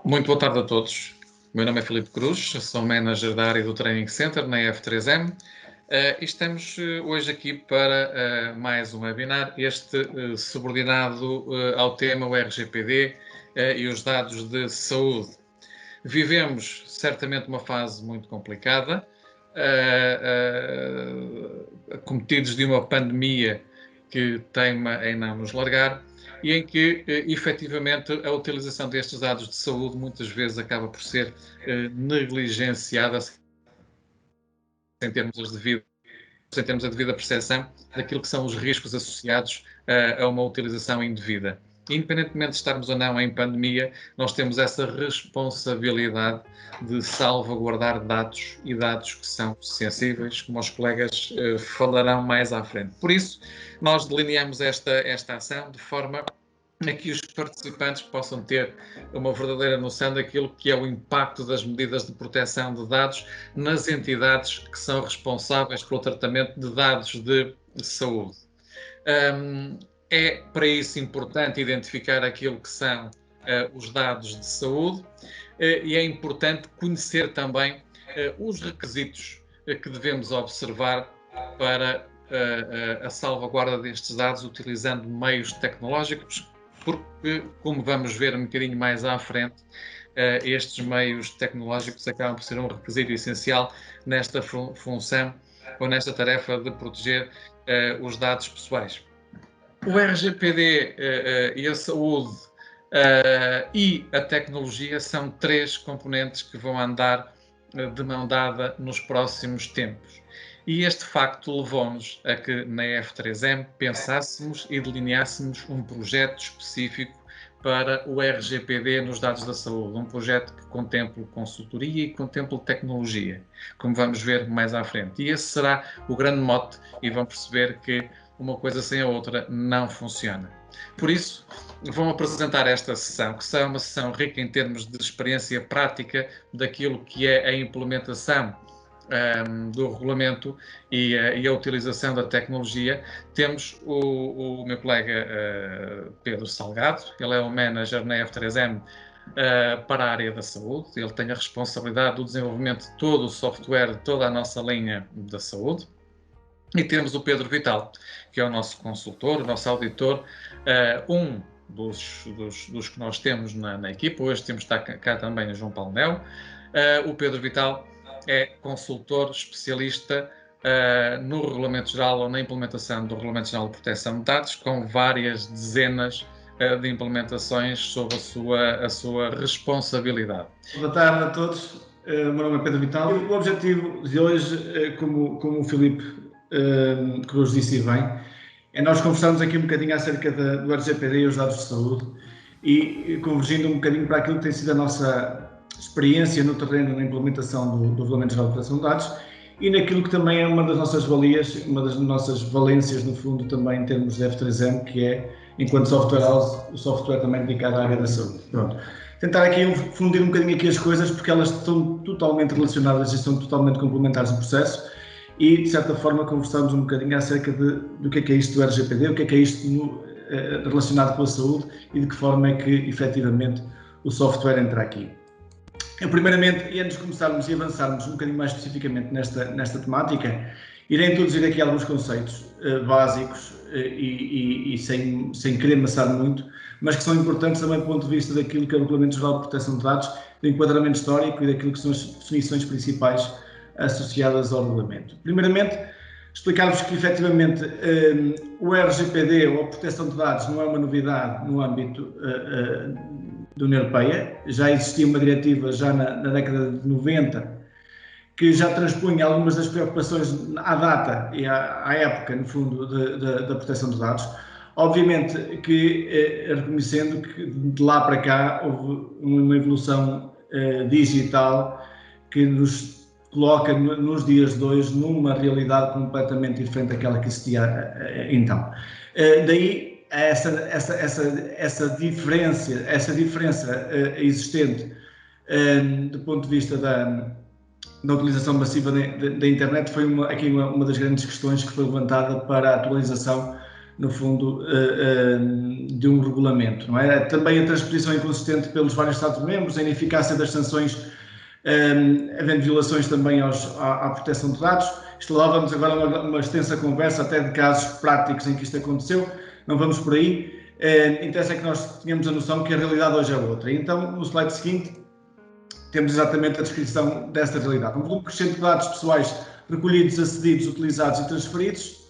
Muito boa tarde a todos. O meu nome é Filipe Cruz, sou manager da área do Training Center na F3M e estamos hoje aqui para mais um webinar, este subordinado ao tema o RGPD e os dados de saúde. Vivemos certamente uma fase muito complicada, acometidos de uma pandemia que teima em não nos largar, e em que, efetivamente, a utilização destes dados de saúde muitas vezes acaba por ser negligenciada sem termos a devida percepção daquilo que são os riscos associados a uma utilização indevida. Independentemente de estarmos ou não em pandemia, nós temos essa responsabilidade de salvaguardar dados e dados que são sensíveis, como os colegas falarão mais à frente. Por isso, nós delineamos esta ação de forma a que os participantes possam ter uma verdadeira noção daquilo que é o impacto das medidas de proteção de dados nas entidades que são responsáveis pelo tratamento de dados de saúde. É para isso importante identificar aquilo que são os dados de saúde e é importante conhecer também os requisitos que devemos observar para a salvaguarda destes dados utilizando meios tecnológicos, porque, como vamos ver um bocadinho mais à frente, estes meios tecnológicos acabam por ser um requisito essencial nesta função ou nesta tarefa de proteger os dados pessoais. O RGPD e a saúde e a tecnologia são três componentes que vão andar de mão dada nos próximos tempos. E este facto levou-nos a que na F3M pensássemos e delineássemos um projeto específico para o RGPD nos dados da saúde, um projeto que contemple consultoria e contemple tecnologia, como vamos ver mais à frente. E esse será o grande mote e vão perceber que uma coisa sem a outra não funciona. Por isso, vão apresentar esta sessão, que será uma sessão rica em termos de experiência prática daquilo que é a implementação do regulamento e a utilização da tecnologia. Temos o meu colega Pedro Salgado, ele é o manager na F3M para a área da saúde, ele tem a responsabilidade do desenvolvimento de todo o software, de toda a nossa linha da saúde. E temos o Pedro Vital, que é o nosso consultor, o nosso auditor, um dos que nós temos na equipa. Hoje temos cá também o João Paulo Melo. O Pedro Vital é consultor especialista no Regulamento Geral ou na implementação do Regulamento Geral de Proteção de Dados, com várias dezenas de implementações sob a sua responsabilidade. Boa tarde a todos, o meu nome é Pedro Vital. O objetivo de hoje, como o Filipe Cruz disse bem, é nós conversarmos aqui um bocadinho acerca do RGPD e os dados de saúde e convergindo um bocadinho para aquilo que tem sido a nossa experiência no terreno na implementação do Regulamento Geral de Proteção de Dados e naquilo que também é uma das nossas valias, uma das nossas valências, no fundo, também em termos de F3M, que é, enquanto software house, o software também dedicado à área da saúde. Pronto. Tentar aqui fundir um bocadinho aqui as coisas, porque elas estão totalmente relacionadas e são totalmente complementares no processo e, de certa forma, conversamos um bocadinho acerca do que é isto do RGPD, o que é isto relacionado com a saúde e de que forma é que, efetivamente, o software entra aqui. Eu, primeiramente, e antes de começarmos e avançarmos um bocadinho mais especificamente nesta temática, irei introduzir aqui alguns conceitos básicos e sem querer amassar muito, mas que são importantes também do ponto de vista daquilo que é o Regulamento Geral de Proteção de Dados, do enquadramento histórico e daquilo que são as definições principais associadas ao regulamento. Primeiramente, explicar-vos que, efetivamente, o RGPD, ou a proteção de dados, não é uma novidade no âmbito da União Europeia. Já existia uma diretiva já na década de 90 que já transpunha algumas das preocupações à data e à época, no fundo, da proteção de dados. Obviamente que reconhecendo que de lá para cá houve uma evolução digital que nos coloca nos dias de hoje numa realidade completamente diferente daquela que existia então. Daí essa diferença existente do ponto de vista da utilização massiva da internet foi aqui uma das grandes questões que foi levantada para a atualização no fundo, de um regulamento, não é? Também a transposição inconsistente pelos vários Estados-membros, a ineficácia das sanções, havendo violações também à proteção de dados. Isto leva-nos agora a uma extensa conversa até de casos práticos em que isto aconteceu, não vamos por aí. Interessa é que nós tenhamos a noção que a realidade hoje é outra. Então, no slide seguinte, temos exatamente a descrição desta realidade. Um volume crescente de dados pessoais recolhidos, acedidos, utilizados e transferidos,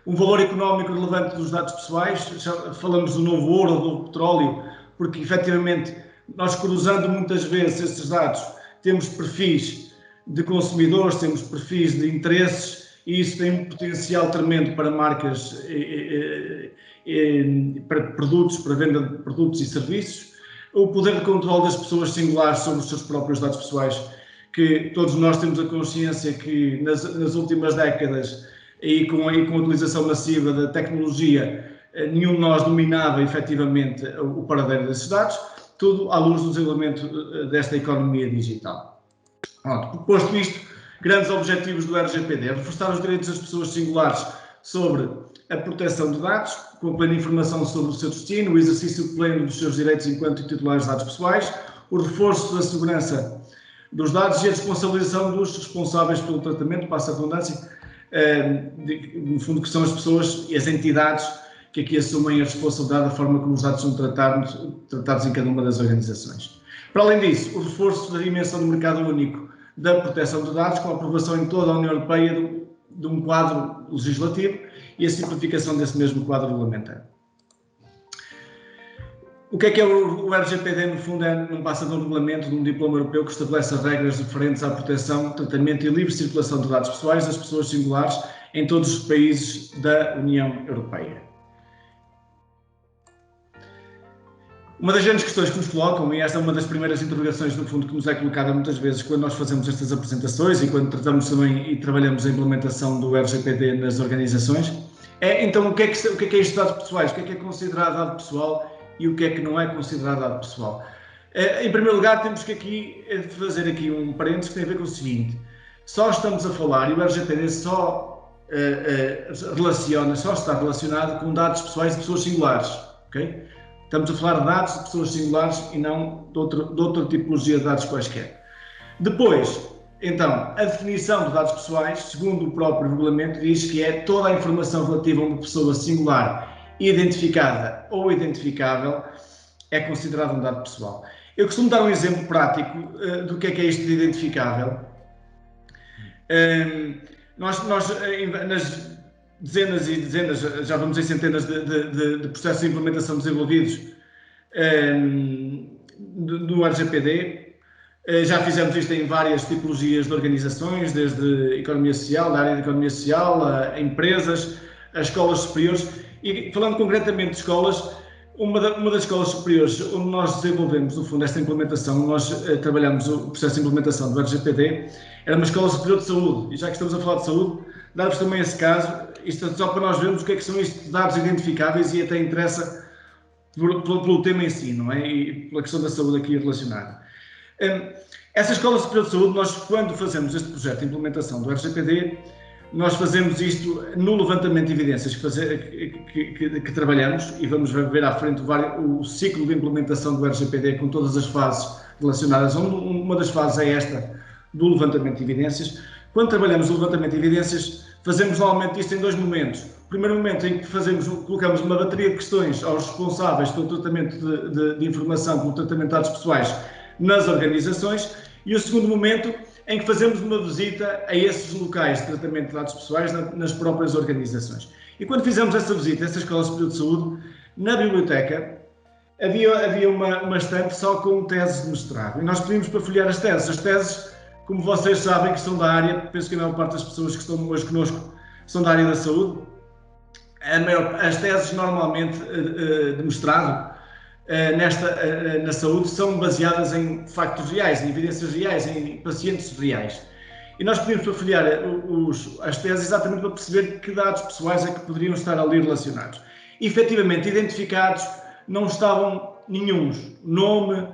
um valor económico relevante dos dados pessoais, já falamos do novo ouro ou do petróleo, porque efetivamente nós cruzando muitas vezes esses dados, temos perfis de consumidores, temos perfis de interesses e isso tem um potencial tremendo para marcas, para produtos, para venda de produtos e serviços. O poder de controle das pessoas singulares sobre os seus próprios dados pessoais, que todos nós temos a consciência que nas últimas décadas e com a utilização massiva da tecnologia, nenhum de nós dominava efetivamente o paradeiro desses dados, tudo à luz do desenvolvimento desta economia digital. Pronto, posto isto, grandes objetivos do RGPD: reforçar os direitos das pessoas singulares sobre a proteção de dados, com a plena informação sobre o seu destino, o exercício pleno dos seus direitos enquanto titulares de dados pessoais, o reforço da segurança dos dados e a responsabilização dos responsáveis pelo tratamento, passa a redundância, no fundo, que são as pessoas e as entidades que aqui assumem a responsabilidade da forma como os dados são tratados em cada uma das organizações. Para além disso, o reforço da dimensão do mercado único da proteção de dados, com a aprovação em toda a União Europeia de um quadro legislativo e a simplificação desse mesmo quadro regulamentar. O que é o RGPD? No fundo, não passa de um regulamento, de um diploma europeu que estabelece as regras referentes à proteção, tratamento e livre circulação de dados pessoais das pessoas singulares em todos os países da União Europeia. Uma das grandes questões que nos colocam, e esta é uma das primeiras interrogações, no fundo, que nos é colocada muitas vezes quando nós fazemos estas apresentações e quando tratamos também e trabalhamos a implementação do RGPD nas organizações, é então o que é isto de dados pessoais, o que é considerado dado pessoal e o que é que não é considerado dado pessoal. Em primeiro lugar, temos que fazer aqui um parênteses que tem a ver com o seguinte: só estamos a falar, e o RGPD só está relacionado com dados pessoais de pessoas singulares, ok? Estamos a falar de dados de pessoas singulares e não de outra tipologia de dados quaisquer. Depois, então, a definição de dados pessoais, segundo o próprio regulamento, diz que é toda a informação relativa a uma pessoa singular, identificada ou identificável, é considerado um dado pessoal. Eu costumo dar um exemplo prático do que é isto de identificável. Nós nas dezenas e dezenas, já vamos em centenas de processos de implementação desenvolvidos do RGPD, já fizemos isto em várias tipologias de organizações, desde economia social, da área da economia social, a empresas, a escolas superiores. E falando concretamente de escolas, uma das escolas superiores onde nós desenvolvemos, no fundo, esta implementação, nós trabalhamos o processo de implementação do RGPD, era uma escola superior de saúde. E já que estamos a falar de saúde, dar-vos também esse caso, isto é só para nós vermos o que é que são estes dados identificáveis e até interessa pelo tema em si, não é? E pela questão da saúde aqui relacionada. Essa escola superior de saúde, nós quando fazemos este projeto de implementação do RGPD, nós fazemos isto no levantamento de evidências que trabalhamos e vamos ver à frente o ciclo de implementação do RGPD com todas as fases relacionadas. Uma das fases é esta do levantamento de evidências. Quando trabalhamos o levantamento de evidências, fazemos normalmente isto em dois momentos. O primeiro momento em que colocamos uma bateria de questões aos responsáveis pelo tratamento de informação, pelo tratamento de dados pessoais nas organizações, e o segundo momento em que fazemos uma visita a esses locais de tratamento de dados pessoais nas próprias organizações. E quando fizemos essa visita a essa Escola Superior de Saúde, na biblioteca havia uma estante só com teses de mestrado. E nós pedimos para folhear as teses. As teses, como vocês sabem, que são da área, penso que a maior parte das pessoas que estão hoje connosco são da área da saúde. As teses normalmente de mestrado na saúde são baseadas em factos reais, em evidências reais, em pacientes reais. E nós pedimos para folhear as teses exatamente para perceber que dados pessoais é que poderiam estar ali relacionados. E, efetivamente, identificados não estavam nenhuns. Nome,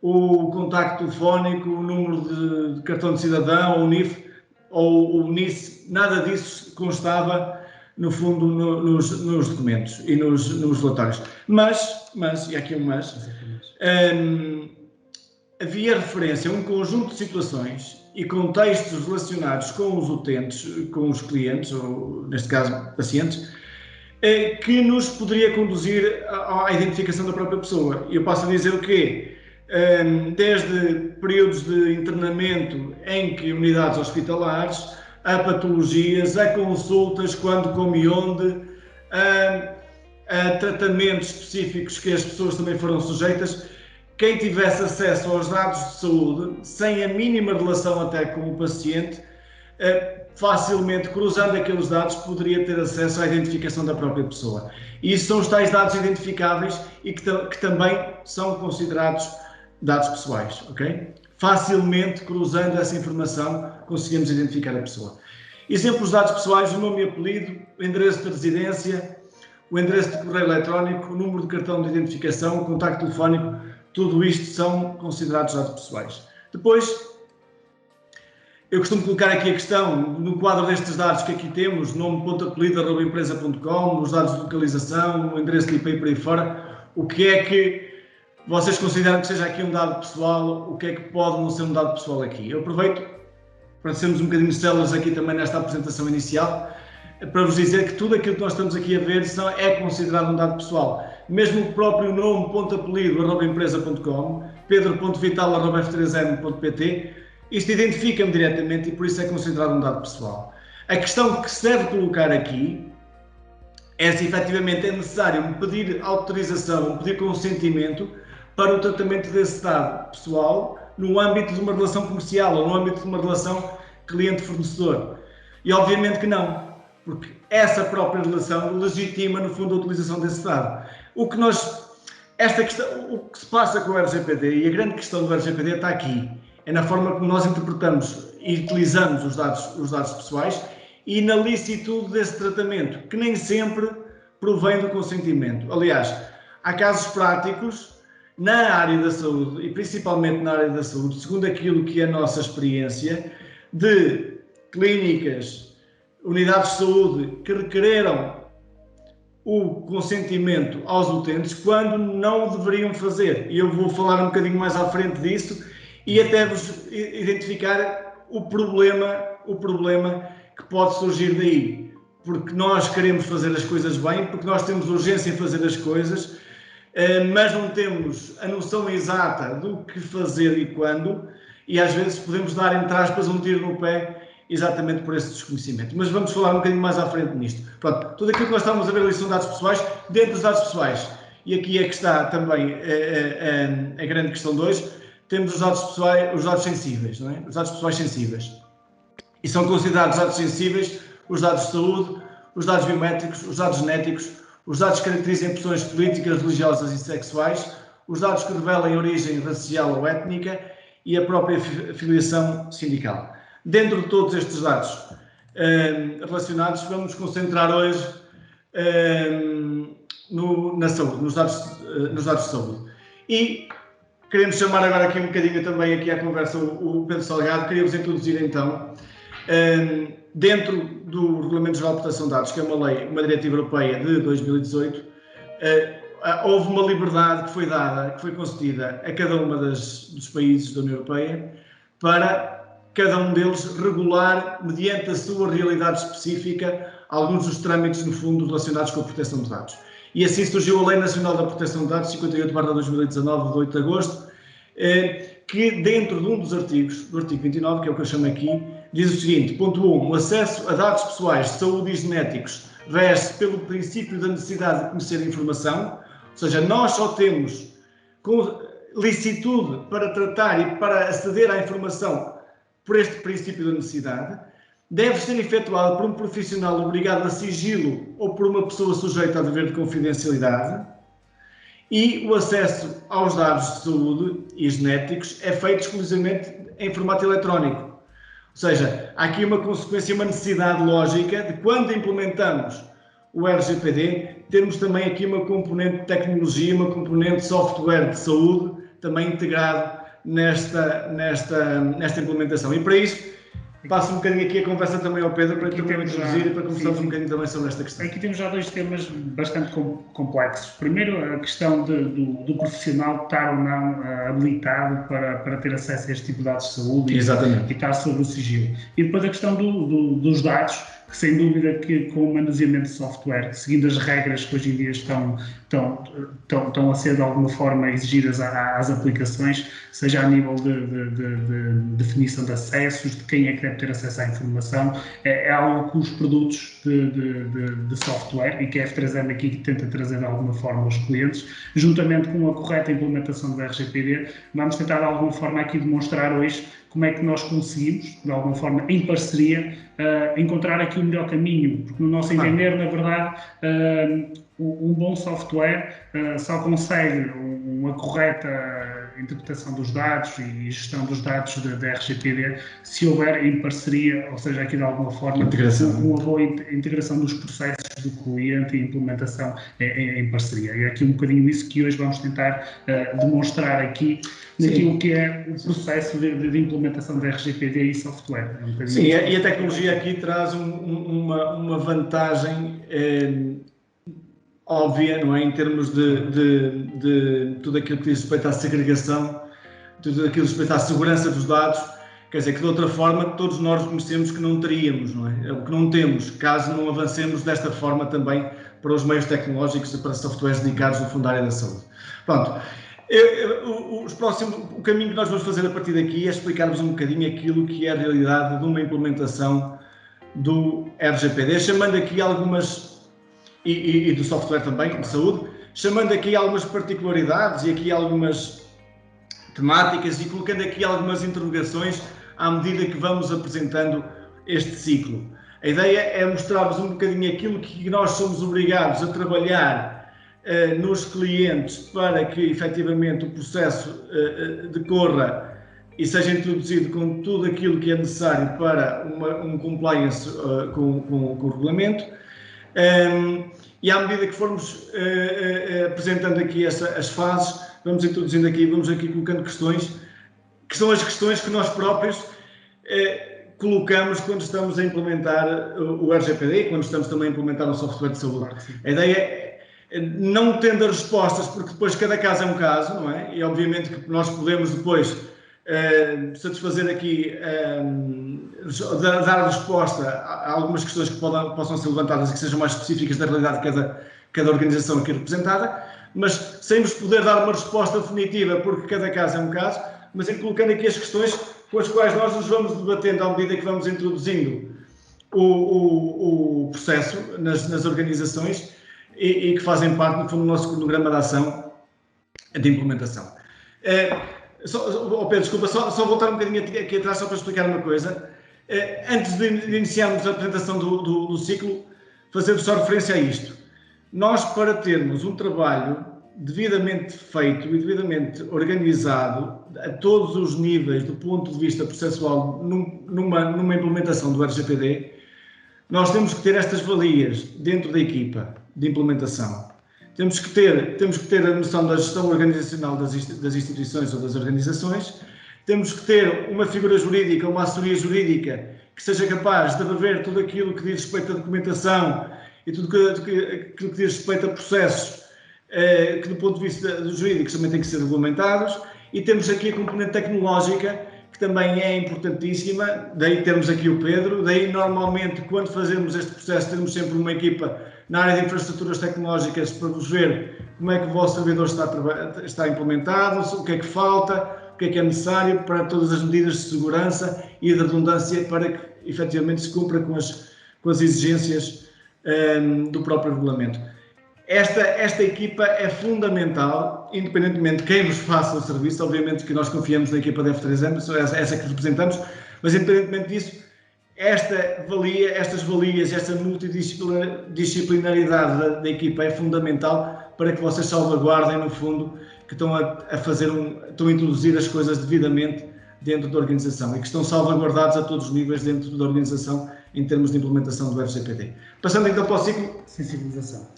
o contacto telefónico, o número de cartão de cidadão, o NIF ou o NIS, nada disso constava no fundo, nos documentos e nos relatórios. Mas, e aqui um mas, havia referência a um conjunto de situações e contextos relacionados com os utentes, com os clientes, ou neste caso pacientes, que nos poderia conduzir à identificação da própria pessoa. Eu posso dizer o quê? Desde períodos de internamento em que unidades hospitalares, a patologias, a consultas, quando, como e onde, a tratamentos específicos que as pessoas também foram sujeitas. Quem tivesse acesso aos dados de saúde, sem a mínima relação até com o paciente, facilmente, cruzando aqueles dados, poderia ter acesso à identificação da própria pessoa. E isso são os tais dados identificáveis e que também são considerados dados pessoais, ok? Facilmente, cruzando essa informação, conseguimos identificar a pessoa. Exemplos de dados pessoais: o nome e apelido, o endereço de residência, o endereço de correio eletrónico, o número de cartão de identificação, o contacto telefónico, tudo isto são considerados dados pessoais. Depois, eu costumo colocar aqui a questão, no quadro destes dados que aqui temos, nome, ponto, apelido, @empresa.com, os dados de localização, o endereço de IP e por aí fora, o que é que vocês consideram que seja aqui um dado pessoal, o que é que pode não ser um dado pessoal aqui? Eu aproveito para sermos um bocadinho células aqui também nesta apresentação inicial, para vos dizer que tudo aquilo que nós estamos aqui a ver é considerado um dado pessoal. Mesmo o próprio nome, ponto, apelido, @empresa.com, pedro.vital@f3m.pt, isto identifica-me diretamente e por isso é considerado um dado pessoal. A questão que se deve colocar aqui é se efetivamente é necessário me pedir autorização, pedir consentimento para o tratamento desse dado pessoal no âmbito de uma relação comercial ou no âmbito de uma relação cliente-fornecedor. E obviamente que não, porque essa própria relação legitima, no fundo, a utilização desse dado. O que se passa com o RGPD, e a grande questão do RGPD está aqui, é na forma como nós interpretamos e utilizamos os dados pessoais e na licitude desse tratamento, que nem sempre provém do consentimento. Aliás, há casos práticos na área da saúde, e principalmente na área da saúde, segundo aquilo que é a nossa experiência, de clínicas, unidades de saúde que requereram o consentimento aos utentes quando não o deveriam fazer. E eu vou falar um bocadinho mais à frente disso e até vos identificar o problema que pode surgir daí. Porque nós queremos fazer as coisas bem, porque nós temos urgência em fazer as coisas, mas não temos a noção exata do que fazer e quando, e às vezes podemos dar, entre aspas, um tiro no pé exatamente por esse desconhecimento. Mas vamos falar um bocadinho mais à frente nisto. Pronto, tudo aquilo que nós estamos a ver ali são dados pessoais, dentro dos dados pessoais, e aqui é que está também a grande questão de hoje, temos os dados pessoais, os dados sensíveis, não é? Os dados pessoais sensíveis. E são considerados dados sensíveis os dados de saúde, os dados biométricos, os dados genéticos, os dados que caracterizam opções políticas, religiosas e sexuais, os dados que revelam origem racial ou étnica e a própria filiação sindical. Dentro de todos estes dados relacionados, vamos nos concentrar hoje na saúde, nos dados de saúde. E queremos chamar agora aqui um bocadinho também aqui à conversa o Pedro Salgado. Queria-vos introduzir então, dentro do Regulamento Geral de Proteção de Dados, que é uma lei, uma diretiva europeia de 2018, houve uma liberdade que foi dada, que foi concedida a cada uma dos países da União Europeia para cada um deles regular, mediante a sua realidade específica, alguns dos trâmites, no fundo, relacionados com a proteção de dados. E assim surgiu a Lei Nacional da Proteção de Dados, 58/2019, de 8 de agosto, que dentro de um dos artigos, do artigo 29, que é o que eu chamo aqui, diz o seguinte: ponto 1, o acesso a dados pessoais de saúde e genéticos rege-se pelo princípio da necessidade de conhecer a informação, ou seja, nós só temos licitude para tratar e para aceder à informação por este princípio da necessidade, deve ser efetuado por um profissional obrigado a sigilo ou por uma pessoa sujeita a dever de confidencialidade, e o acesso aos dados de saúde e genéticos é feito exclusivamente em formato eletrónico. Ou seja, há aqui uma consequência, uma necessidade lógica de, quando implementamos o RGPD, termos também aqui uma componente de tecnologia, uma componente de software de saúde também integrado nesta implementação. E para isso passo um bocadinho aqui a conversa também ao Pedro para também introduzir e para conversarmos um bocadinho também sobre esta questão. Aqui temos já dois temas bastante complexos. Primeiro, a questão do profissional estar ou não habilitado para ter acesso a este tipo de dados de saúde e estar sobre o sigilo. E depois a questão dos dados, que sem dúvida que com o manuseamento de software, seguindo as regras que hoje em dia estão a ser de alguma forma exigidas às aplicações, seja a nível de definição de acessos, de quem é que deve ter acesso à informação, é algo que os produtos de software, e que a F3M aqui tenta trazer de alguma forma aos clientes, juntamente com a correta implementação do RGPD, vamos tentar de alguma forma aqui demonstrar hoje como é que nós conseguimos, de alguma forma, em parceria, encontrar aqui o melhor caminho, porque no nosso entender, na verdade, um bom software só consegue uma correta interpretação dos dados e gestão dos dados da RGPD se houver em parceria, ou seja, aqui de alguma forma, uma boa integração dos processos do cliente e implementação em parceria. E é aqui um bocadinho isso que hoje vamos tentar demonstrar aqui naquilo que é o processo de implementação da RGPD e software. Sim, e a tecnologia aqui traz uma vantagem óbvia, não é? Em termos de tudo aquilo que diz respeito à segregação, tudo aquilo que diz respeito à segurança dos dados, quer dizer que de outra forma todos nós reconhecemos que não teríamos, não é? É o que não temos, caso não avancemos desta forma também para os meios tecnológicos e para softwares dedicados no fundo à área da saúde. Pronto. O caminho que nós vamos fazer a partir daqui é explicar-vos um bocadinho aquilo que é a realidade de uma implementação do RGPD, chamando aqui algumas, e do software também, de saúde, chamando aqui algumas particularidades e aqui algumas temáticas e colocando aqui algumas interrogações à medida que vamos apresentando este ciclo. A ideia é mostrar-vos um bocadinho aquilo que nós somos obrigados a trabalhar nos clientes para que efetivamente o processo decorra e seja introduzido com tudo aquilo que é necessário para um compliance com o regulamento. E à medida que formos apresentando aqui as fases, vamos introduzindo aqui, vamos aqui colocando questões, que são as questões que nós próprios colocamos quando estamos a implementar o RGPD e quando estamos também a implementar o software de saúde. A ideia é não tendo as respostas, porque depois cada caso é um caso, não é? E obviamente que nós podemos depois satisfazer aqui, dar resposta a algumas questões que possam ser levantadas e que sejam mais específicas da realidade de cada organização aqui representada, mas sem vos poder dar uma resposta definitiva, porque cada caso é um caso, mas em colocando aqui as questões com as quais nós nos vamos debatendo à medida que vamos introduzindo o processo nas organizações e que fazem parte, no fundo, do nosso cronograma de ação de implementação. Pedro, desculpa, só voltar um bocadinho aqui atrás só para explicar uma coisa. Antes de iniciarmos a apresentação do ciclo, fazer-vos só referência a isto. Nós, para termos um trabalho devidamente feito e devidamente organizado a todos os níveis do ponto de vista processual numa implementação do RGPD, nós temos que ter estas valias dentro da equipa de implementação. Temos que ter a noção da gestão organizacional das instituições ou das organizações, temos que ter uma figura jurídica, uma assessoria jurídica que seja capaz de rever tudo aquilo que diz respeito à documentação e tudo aquilo que diz respeito a processos que do ponto de vista jurídico também têm que ser regulamentados, e temos aqui a componente tecnológica que também é importantíssima, daí temos aqui o Pedro, daí normalmente quando fazemos este processo temos sempre uma equipa na área de infraestruturas tecnológicas para vos ver como é que o vosso servidor está implementado, o que é que falta, o que é necessário para todas as medidas de segurança e de redundância para que efetivamente se cumpra com as exigências do próprio regulamento. Esta equipa é fundamental, independentemente de quem vos faça o serviço, obviamente que nós confiamos na equipa da F3M, essa que representamos, mas independentemente disso, estas valias, esta multidisciplinaridade da equipa é fundamental para que vocês salvaguardem, no fundo, que estão a introduzir as coisas devidamente dentro da organização e que estão salvaguardados a todos os níveis dentro da organização em termos de implementação do RGPD. Passando então para o ciclo sensibilização.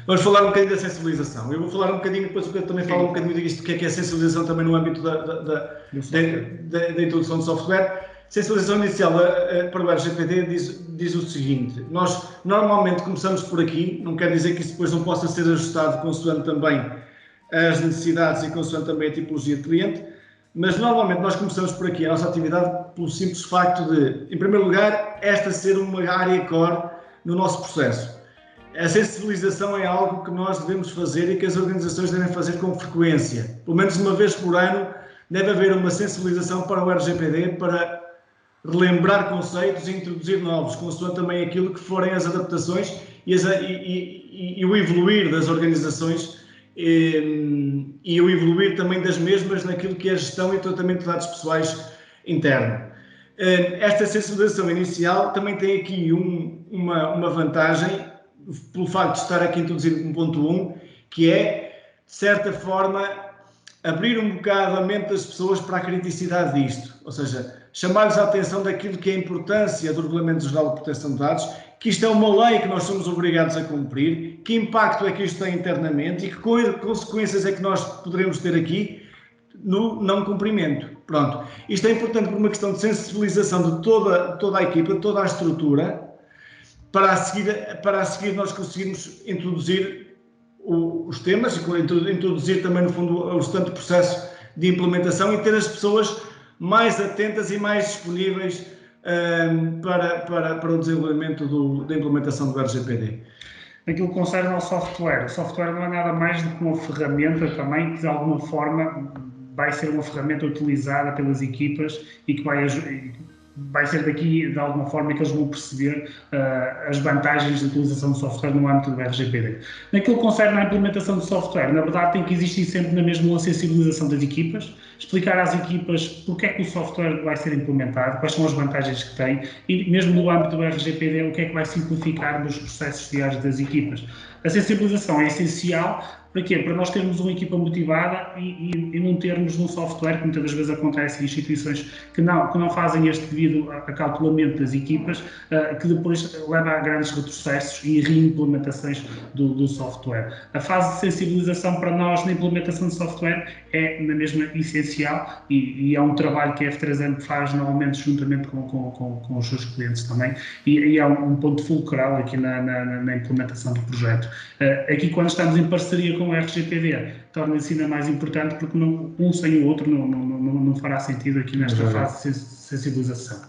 Vamos falar um bocadinho da sensibilização. Eu vou falar um bocadinho, depois o Pedro também fala um bocadinho disto, do que é a sensibilização também no âmbito da introdução de software. sensibilização inicial para o RGPD diz o seguinte: nós normalmente começamos por aqui, não quer dizer que isso depois não possa ser ajustado consoante também as necessidades e consoante também a tipologia de cliente, mas normalmente nós começamos por aqui a nossa atividade pelo simples facto de, em primeiro lugar, esta ser uma área core no nosso processo. A sensibilização é algo que nós devemos fazer e que as organizações devem fazer com frequência. Pelo menos uma vez por ano deve haver uma sensibilização para o RGPD, para relembrar conceitos e introduzir novos, consoante também aquilo que forem as adaptações e o evoluir das organizações e o evoluir também das mesmas naquilo que é a gestão e tratamento de dados pessoais interno. Esta sensibilização inicial também tem aqui uma vantagem, pelo facto de estar aqui introduzido 1.1, que é, de certa forma, abrir um bocado a mente das pessoas para a criticidade disto, ou seja, chamar-lhes a atenção daquilo que é a importância do Regulamento Geral de Proteção de Dados, que isto é uma lei que nós somos obrigados a cumprir, que impacto é que isto tem internamente e que consequências é que nós poderemos ter aqui no não cumprimento. Pronto. Isto é importante por uma questão de sensibilização de toda a equipa, de toda a estrutura, para a seguir nós conseguirmos introduzir os temas e introduzir também, no fundo, o restante processo de implementação e ter as pessoas mais atentas e mais disponíveis para o desenvolvimento da implementação do RGPD. Naquilo que concerne ao software, o software não é nada mais do que uma ferramenta também que, de alguma forma, vai ser uma ferramenta utilizada pelas equipas e que vai ser daqui, de alguma forma, que eles vão perceber as vantagens da utilização do software no âmbito do RGPD. Naquilo que concerne à implementação do software, na verdade tem que existir sempre na mesma uma sensibilização das equipas, explicar às equipas porque é que o software vai ser implementado, quais são as vantagens que tem e mesmo no âmbito do RGPD o que é que vai simplificar nos processos diários das equipas. A sensibilização é essencial. Para quê? Para nós termos uma equipa motivada e não termos um software, que muitas das vezes acontece em instituições que não fazem este devido acautelamento das equipas, que depois leva a grandes retrocessos e reimplementações do software. A fase de sensibilização para nós na implementação de software é na mesma essencial e é um trabalho que a F3M faz normalmente juntamente com os seus clientes também e é um ponto fulcral aqui na implementação do projeto. Aqui, quando estamos em parceria com o RGPD, torna-se ainda mais importante porque um sem o outro não fará sentido aqui nesta fase de sensibilização.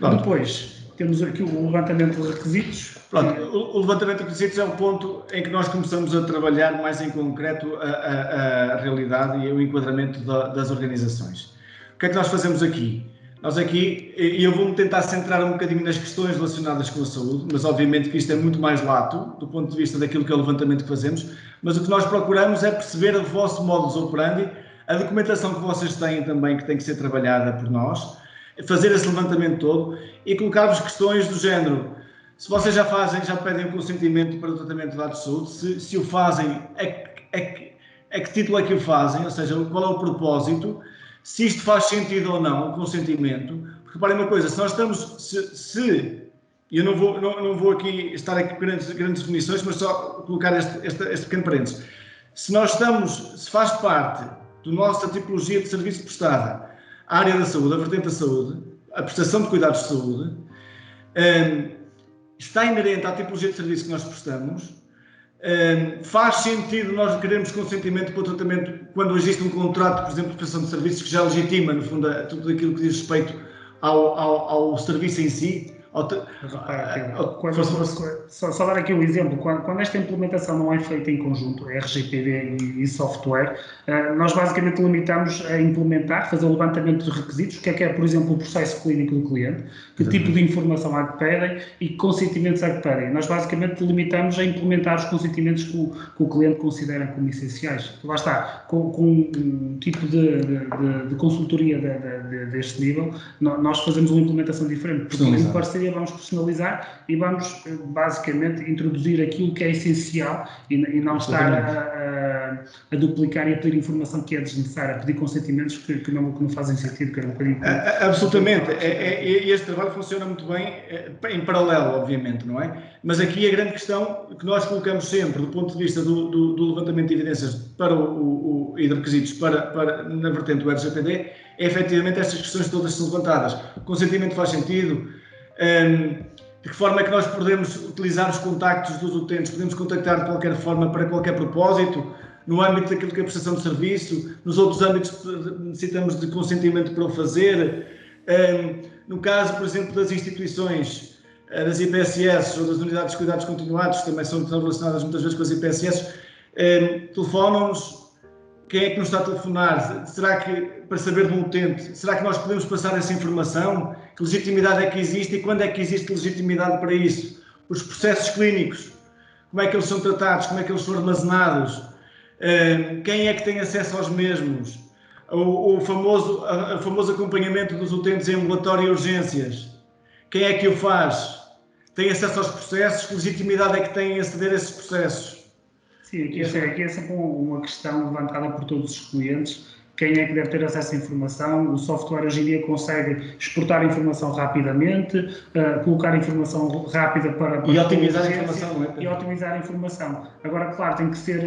Depois, temos aqui o levantamento de requisitos. Pronto, o levantamento de requisitos é o ponto em que nós começamos a trabalhar mais em concreto a realidade e o enquadramento das organizações. O que é que nós fazemos aqui? Nós aqui, e eu vou-me tentar centrar um bocadinho nas questões relacionadas com a saúde, mas obviamente que isto é muito mais lato, do ponto de vista daquilo que é o levantamento que fazemos, mas o que nós procuramos é perceber o vosso modus operandi, a documentação que vocês têm também, que tem que ser trabalhada por nós, fazer esse levantamento todo e colocar-vos questões do género: se vocês já pedem o consentimento para o tratamento de dados de saúde, se o fazem, a que título é que o fazem, ou seja, qual é o propósito, se isto faz sentido ou não, o consentimento. Porque reparem uma coisa, se nós estamos, eu não vou aqui estar aqui com grandes definições, mas só colocar este pequeno parênteses. Se faz parte da nossa tipologia de serviço prestada, a área da saúde, a vertente da saúde, a prestação de cuidados de saúde, está inerente à tipologia de serviço que nós prestamos, faz sentido nós queremos consentimento para o tratamento quando existe um contrato, por exemplo, de prestação de serviços que já legitima, no fundo, tudo aquilo que diz respeito ao serviço em si. Só dar aqui um exemplo, quando esta implementação não é feita em conjunto, RGPD e software, nós basicamente limitamos a implementar, fazer o levantamento de requisitos, o que é, por exemplo, o processo clínico do cliente, que tipo de informação é que pedem e que consentimentos é que pedem. Nós basicamente limitamos a implementar os consentimentos que o cliente considera como essenciais. Lá está, com um tipo de consultoria deste nível, nós fazemos uma implementação diferente, porque em parceria fazer, vamos personalizar e vamos basicamente introduzir aquilo que é essencial e não estar a duplicar e a pedir informação que é desnecessária, a pedir consentimentos que não fazem sentido, que era um bocadinho... Absolutamente, e este trabalho funciona muito bem em paralelo, obviamente, não é? Mas aqui a grande questão que nós colocamos sempre, do ponto de vista do levantamento de evidências e de requisitos na vertente do RGPD, é efetivamente estas questões todas são levantadas. O consentimento faz sentido? De que forma é que nós podemos utilizar os contactos dos utentes? Podemos contactar de qualquer forma para qualquer propósito? No âmbito daquilo que é a prestação de serviço? Nos outros âmbitos necessitamos de consentimento para o fazer? No caso, por exemplo, das instituições, das IPSS ou das unidades de cuidados continuados, também são relacionadas muitas vezes com as IPSS, telefonam-nos. Quem é que nos está a telefonar? Será que, para saber do utente, será que nós podemos passar essa informação? Que legitimidade é que existe e quando é que existe legitimidade para isso? Os processos clínicos, como é que eles são tratados? Como é que eles são armazenados? Quem é que tem acesso aos mesmos? O famoso acompanhamento dos utentes em ambulatório e urgências. Quem é que o faz? Tem acesso aos processos? Que legitimidade é que tem em aceder a esses processos? Sim, aqui é sempre uma questão levantada por todos os clientes. Quem é que deve ter acesso à informação? O software hoje em dia consegue exportar informação rapidamente, colocar informação rápida para e otimizar a informação, não é? E otimizar a informação. Agora, claro, tem que ser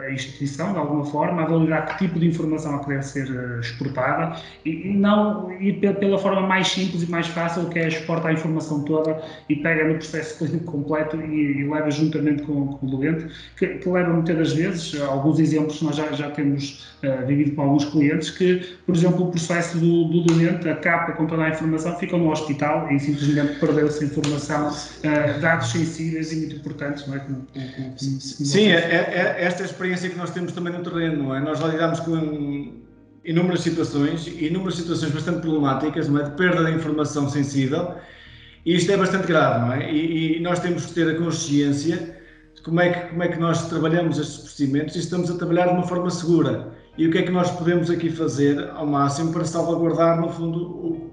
a instituição, de alguma forma, a validar que tipo de informação é que deve ser exportada e não ir pela forma mais simples e mais fácil, que é exporta a informação toda e pega no processo clínico completo e leva juntamente com o doente, que leva muitas das vezes, alguns exemplos nós já temos vivido com alguns clientes que, por exemplo, o processo do doente, a capa com toda a informação, ficam no hospital e simplesmente perdeu-se a informação, dados sensíveis e muito importantes, não é? Sim, esta experiência que nós temos também no terreno, não é? Nós já lidamos com inúmeras situações bastante problemáticas, não é? De perda de informação sensível, e isto é bastante grave, não é? E nós temos que ter a consciência de como é que nós trabalhamos estes procedimentos e estamos a trabalhar de uma forma segura. E o que é que nós podemos aqui fazer ao máximo para salvaguardar, no fundo,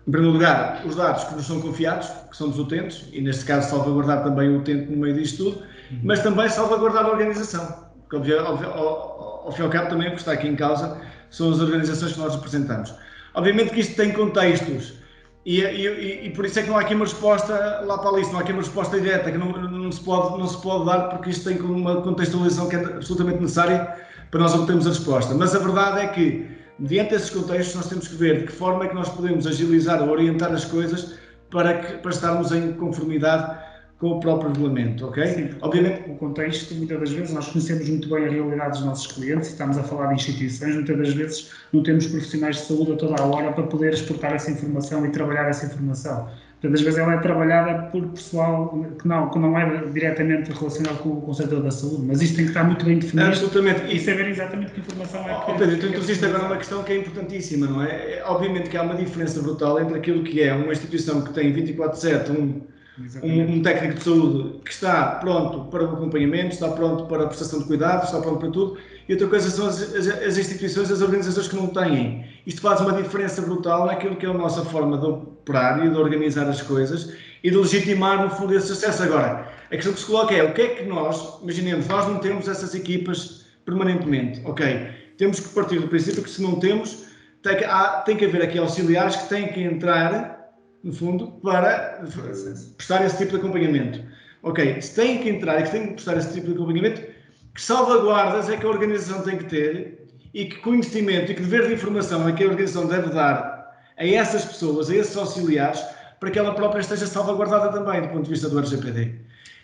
em primeiro lugar, os dados que nos são confiados, que são dos utentes, e neste caso salvaguardar também o utente no meio disto tudo, mas também salvaguardar a organização, porque ao fim e ao cabo também o que está aqui em causa são as organizações que nós representamos. Obviamente que isto tem contextos, e por isso é que não há aqui uma resposta lá para isso, não há aqui uma resposta direta, que não se pode dar, porque isto tem uma contextualização que é absolutamente necessária para nós obtermos a resposta. Mas a verdade é que, mediante esses contextos, nós temos que ver de que forma é que nós podemos agilizar ou orientar as coisas para estarmos em conformidade com o próprio regulamento, ok? Sim, obviamente o contexto, muitas das vezes, nós conhecemos muito bem a realidade dos nossos clientes e estamos a falar de instituições, muitas das vezes não temos profissionais de saúde a toda a hora para poder exportar essa informação e trabalhar essa informação. Muitas vezes ela é trabalhada por pessoal que não é diretamente relacionado com o setor da saúde, mas isto tem que estar muito bem definido. Absolutamente. E saber exatamente que informação é que... Pedro, tu introduziste agora uma questão que é importantíssima, não é? Obviamente que há uma diferença brutal entre aquilo que é uma instituição que tem 24/7 um técnico de saúde que está pronto para o acompanhamento, está pronto para a prestação de cuidados, está pronto para tudo, e outra coisa são as instituições, as organizações que não têm. Isto faz uma diferença brutal naquilo que é a nossa forma de operar e de organizar as coisas e de legitimar, no fundo, esse acesso. Agora, a questão que se coloca é, o que é que nós, imaginemos, nós não temos essas equipas permanentemente, ok? Temos que partir do princípio que se não temos, tem que haver aqui auxiliares que têm que entrar, no fundo, para prestar esse tipo de acompanhamento. Ok, se têm que entrar e que têm que prestar esse tipo de acompanhamento, que salvaguardas é que a organização tem que ter e que conhecimento e que dever de informação é que a organização deve dar a essas pessoas, a esses auxiliares, para que ela própria esteja salvaguardada também, do ponto de vista do RGPD.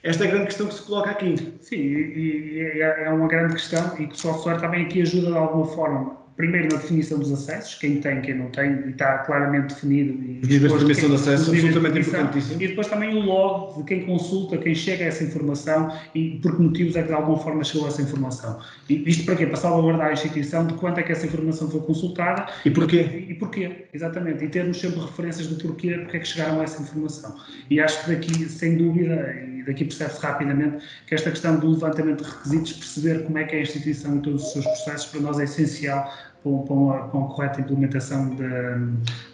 Esta é a grande questão que se coloca aqui. Sim, e é uma grande questão e que o software também aqui ajuda de alguma forma. Primeiro na definição dos acessos, quem tem, quem não tem, e está claramente definido. Os níveis de permissão de acesso, absolutamente importantíssimo. E depois também o log de quem consulta, quem chega a essa informação e por que motivos é que de alguma forma chegou a essa informação. E isto para quê? Para salvaguardar a instituição de quanto é que essa informação foi consultada. E porquê? E porquê, exatamente. E termos sempre referências do porquê, porque é que chegaram a essa informação. E acho que daqui, sem dúvida, e daqui percebe-se rapidamente que esta questão do levantamento de requisitos, perceber como é que é a instituição e todos os seus processos, para nós é essencial uma correta implementação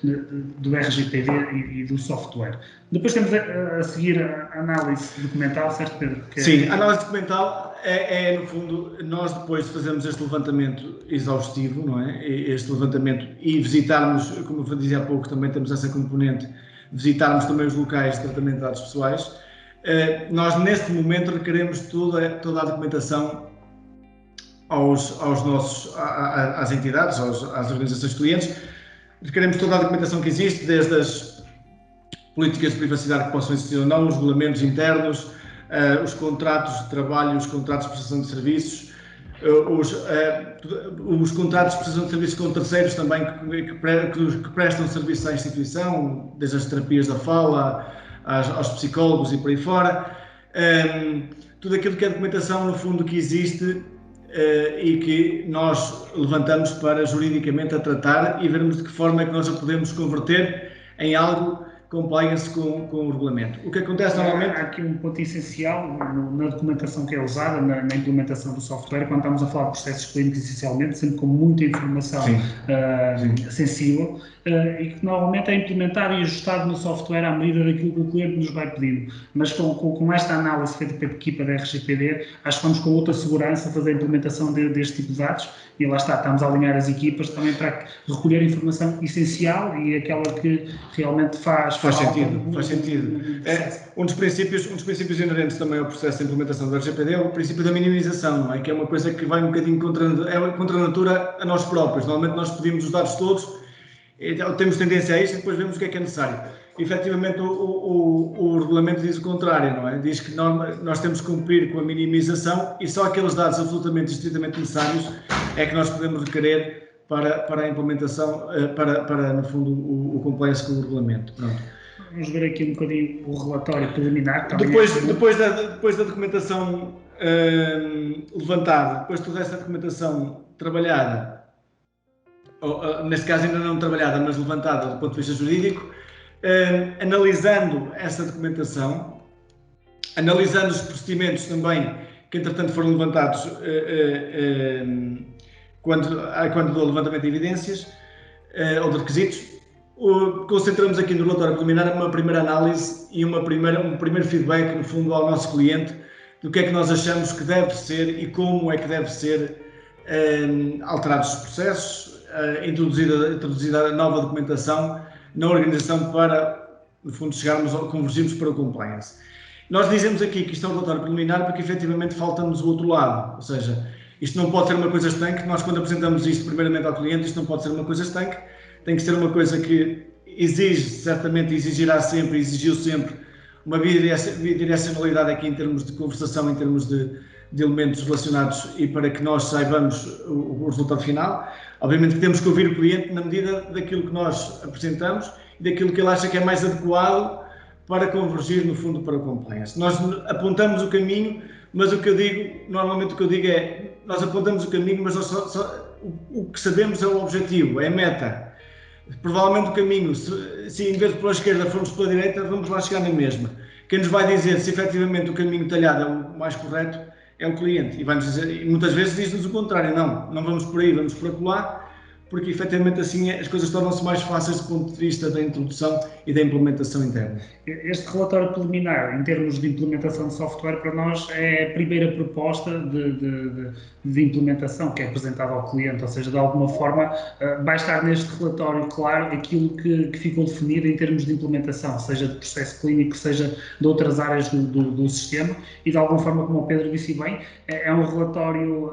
do RGPD e do software. Depois temos a seguir a análise documental, certo, Pedro? Sim, a análise documental no fundo, nós depois fazemos este levantamento exaustivo, não é? Este levantamento e visitarmos, como eu dizia há pouco, também temos essa componente, visitarmos também os locais de tratamento de dados pessoais. Nós, neste momento, requeremos toda a documentação às entidades, às organizações de clientes. Requeremos toda a documentação que existe, desde as políticas de privacidade que possam existir ou não, os regulamentos internos, os contratos de trabalho, os contratos de prestação de serviços, os contratos de prestação de serviços com terceiros também que prestam serviço à instituição, desde as terapias da fala, aos psicólogos e por aí fora. Tudo aquilo que é documentação, no fundo, que existe e que nós levantamos para juridicamente a tratar e vermos de que forma é que nós a podemos converter em algo compliance com o regulamento. O que acontece normalmente... Há aqui um ponto essencial na documentação que é usada, na implementação do software, quando estamos a falar de processos clínicos essencialmente, sempre com muita informação sensível, e que normalmente é implementado e ajustado no software à medida daquilo que o cliente nos vai pedindo. Mas com esta análise feita pela equipa da RGPD, acho que vamos com outra segurança fazer a implementação deste tipo de dados, e lá está, estamos a alinhar as equipas também para recolher a informação essencial e aquela que realmente faz sentido. Um dos princípios inerentes também ao processo de implementação do RGPD é o princípio da minimização, não é? Que é uma coisa que vai um bocadinho contra a natura a nós próprios. Normalmente nós pedimos os dados todos, temos tendência a isso e depois vemos o que é necessário. Efetivamente, o regulamento diz o contrário, não é? Diz que nós temos que cumprir com a minimização e só aqueles dados absolutamente e estritamente necessários é que nós podemos requerer para a implementação, para no fundo, o compliance com o regulamento. Pronto. Vamos ver aqui um bocadinho o relatório preliminar. Depois da documentação levantada, depois de toda essa documentação trabalhada, neste caso ainda não trabalhada, mas levantada do ponto de vista jurídico, analisando essa documentação, analisando os procedimentos também que entretanto foram levantados quando do levantamento de evidências ou de requisitos, concentramos aqui no relatório preliminar uma primeira análise e um primeiro feedback, no fundo, ao nosso cliente do que é que nós achamos que deve ser e como é que deve ser alterados os processos, introduzida a nova documentação na organização para, no fundo, convergirmos para o compliance. Nós dizemos aqui que isto é um relatório preliminar porque, efetivamente, falta-nos o outro lado, ou seja, isto não pode ser uma coisa estanque. Nós, quando apresentamos isto primeiramente ao cliente, isto não pode ser uma coisa estanque, tem que ser uma coisa que exigirá sempre, exigiu sempre uma bidirecionalidade aqui em termos de conversação, em termos de elementos relacionados e para que nós saibamos o resultado final. Obviamente que temos que ouvir o cliente na medida daquilo que nós apresentamos e daquilo que ele acha que é mais adequado para convergir, no fundo, para o compliance. Nós apontamos o caminho, mas normalmente o que eu digo é, nós apontamos o caminho, mas o que sabemos é o objetivo, é a meta. Provavelmente o caminho, se em vez de pela esquerda formos pela direita, vamos lá chegar na mesma. Quem nos vai dizer se efetivamente o caminho talhado é o mais correto é o cliente. E vai-nos dizer, e muitas vezes diz-nos o contrário, não vamos por aí, vamos por acolá, porque efetivamente assim as coisas tornam-se mais fáceis do ponto de vista da introdução e da implementação interna. Este relatório preliminar, em termos de implementação de software, para nós é a primeira proposta de implementação que é apresentada ao cliente, ou seja, de alguma forma vai estar neste relatório claro aquilo que ficou definido em termos de implementação, seja de processo clínico, seja de outras áreas do sistema, e de alguma forma, como o Pedro disse bem, é um relatório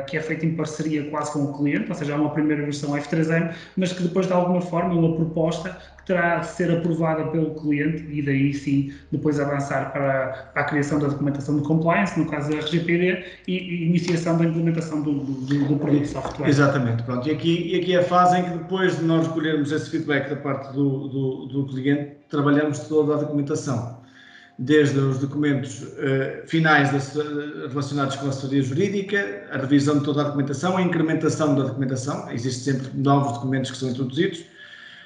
que é feito em parceria quase com o cliente, ou seja, é uma primeira versão F3M, mas que depois de alguma forma é uma proposta que terá de ser aprovada pelo cliente e daí sim depois avançar para a criação da documentação de compliance, no caso da RGPD, e iniciação da implementação do produto de software. Exatamente, pronto. E aqui é a fase em que depois de nós recolhermos esse feedback da parte do cliente, trabalhamos toda a documentação, desde os documentos finais relacionados com a assessoria jurídica, a revisão de toda a documentação, a incrementação da documentação. Existem sempre novos documentos que são introduzidos.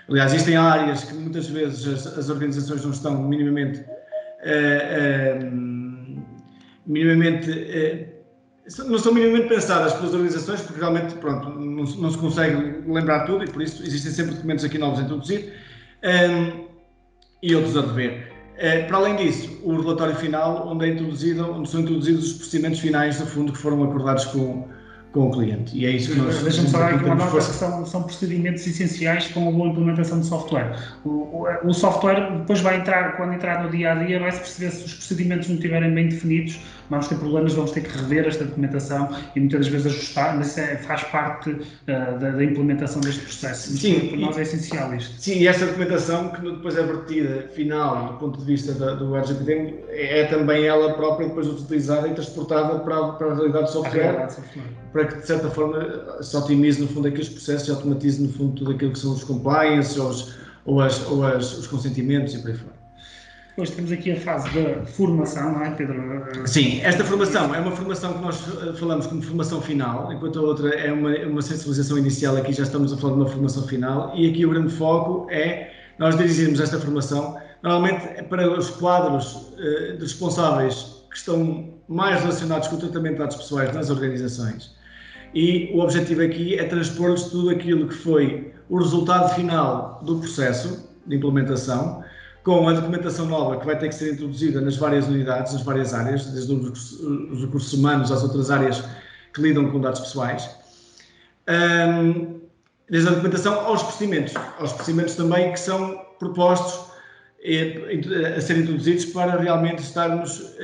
Aliás, existem áreas que muitas vezes as organizações não estão minimamente não são minimamente pensadas pelas organizações, porque realmente, pronto, não se consegue lembrar tudo e por isso existem sempre documentos aqui novos a introduzir e outros a dever. Para além disso, o relatório final, onde são introduzidos os procedimentos finais do fundo que foram acordados com o cliente. E é isso que nós... Deixa-me só dar aqui uma nota que são procedimentos essenciais para uma boa implementação de software. O software depois vai entrar, quando entrar no dia-a-dia, vai-se perceber se os procedimentos não estiverem bem definidos, vamos ter problemas, vamos ter que rever esta documentação e muitas das vezes ajustar, mas isso faz parte da implementação deste processo. Mas sim, para nós é essencial isto. Sim, e esta documentação, que depois é vertida final do ponto de vista do RGPD, é também ela própria depois utilizada e transportada para a realidade de software, para que de certa forma se otimize no fundo aqueles processos e automatize no fundo tudo aquilo que são os compliance os consentimentos e por aí fora. Depois temos aqui a fase da formação, não é, Pedro? Sim, esta formação é uma formação que nós falamos como formação final, enquanto a outra é uma sensibilização inicial. Aqui já estamos a falar de uma formação final e aqui o grande foco é nós dirigirmos esta formação, normalmente para os quadros responsáveis que estão mais relacionados com o tratamento de dados pessoais nas organizações. E o objetivo aqui é transpor-lhes tudo aquilo que foi o resultado final do processo de implementação, com a documentação nova que vai ter que ser introduzida nas várias unidades, nas várias áreas, desde os recursos humanos às outras áreas que lidam com dados pessoais, desde a documentação aos procedimentos também que são propostos a serem introduzidos para realmente estarmos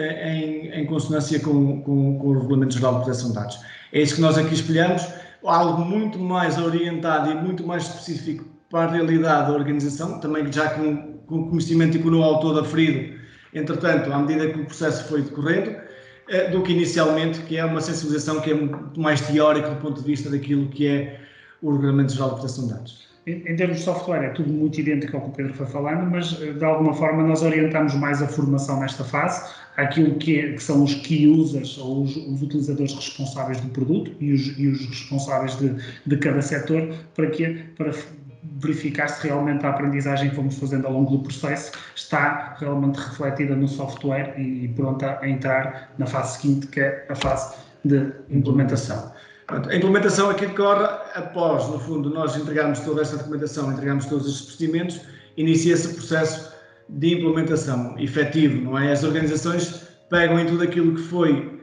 em consonância com o Regulamento Geral de Proteção de Dados. É isso que nós aqui espelhamos, algo muito mais orientado e muito mais específico para a realidade da organização, também já com o conhecimento e com o know-how todo aferido, entretanto, à medida que o processo foi decorrendo, do que inicialmente, que é uma sensibilização que é muito mais teórica do ponto de vista daquilo que é o Regulamento Geral de Proteção de Dados. Em termos de software é tudo muito idêntico ao que o Pedro foi falando, mas de alguma forma nós orientamos mais a formação nesta fase àquilo que são os key users ou os utilizadores responsáveis do produto e os responsáveis de cada setor, para verificar se realmente a aprendizagem que fomos fazendo ao longo do processo está realmente refletida no software e pronta a entrar na fase seguinte, que é a fase de implementação. A implementação aqui decorre após, no fundo, nós entregarmos toda esta documentação, entregarmos todos estes procedimentos, inicia-se o processo de implementação efetivo, não é? As organizações pegam em tudo aquilo que foi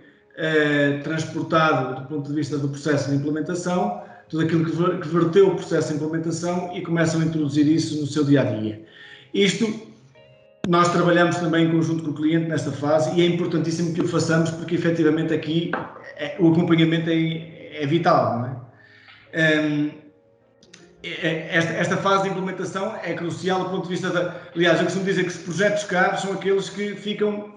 transportado do ponto de vista do processo de implementação, tudo aquilo que verteu o processo de implementação e começam a introduzir isso no seu dia-a-dia. Isto, nós trabalhamos também em conjunto com o cliente nesta fase e é importantíssimo que o façamos porque, efetivamente, aqui o acompanhamento é vital, não é? Esta fase de implementação é crucial do ponto de vista Aliás, eu costumo dizer que os projetos caros são aqueles que ficam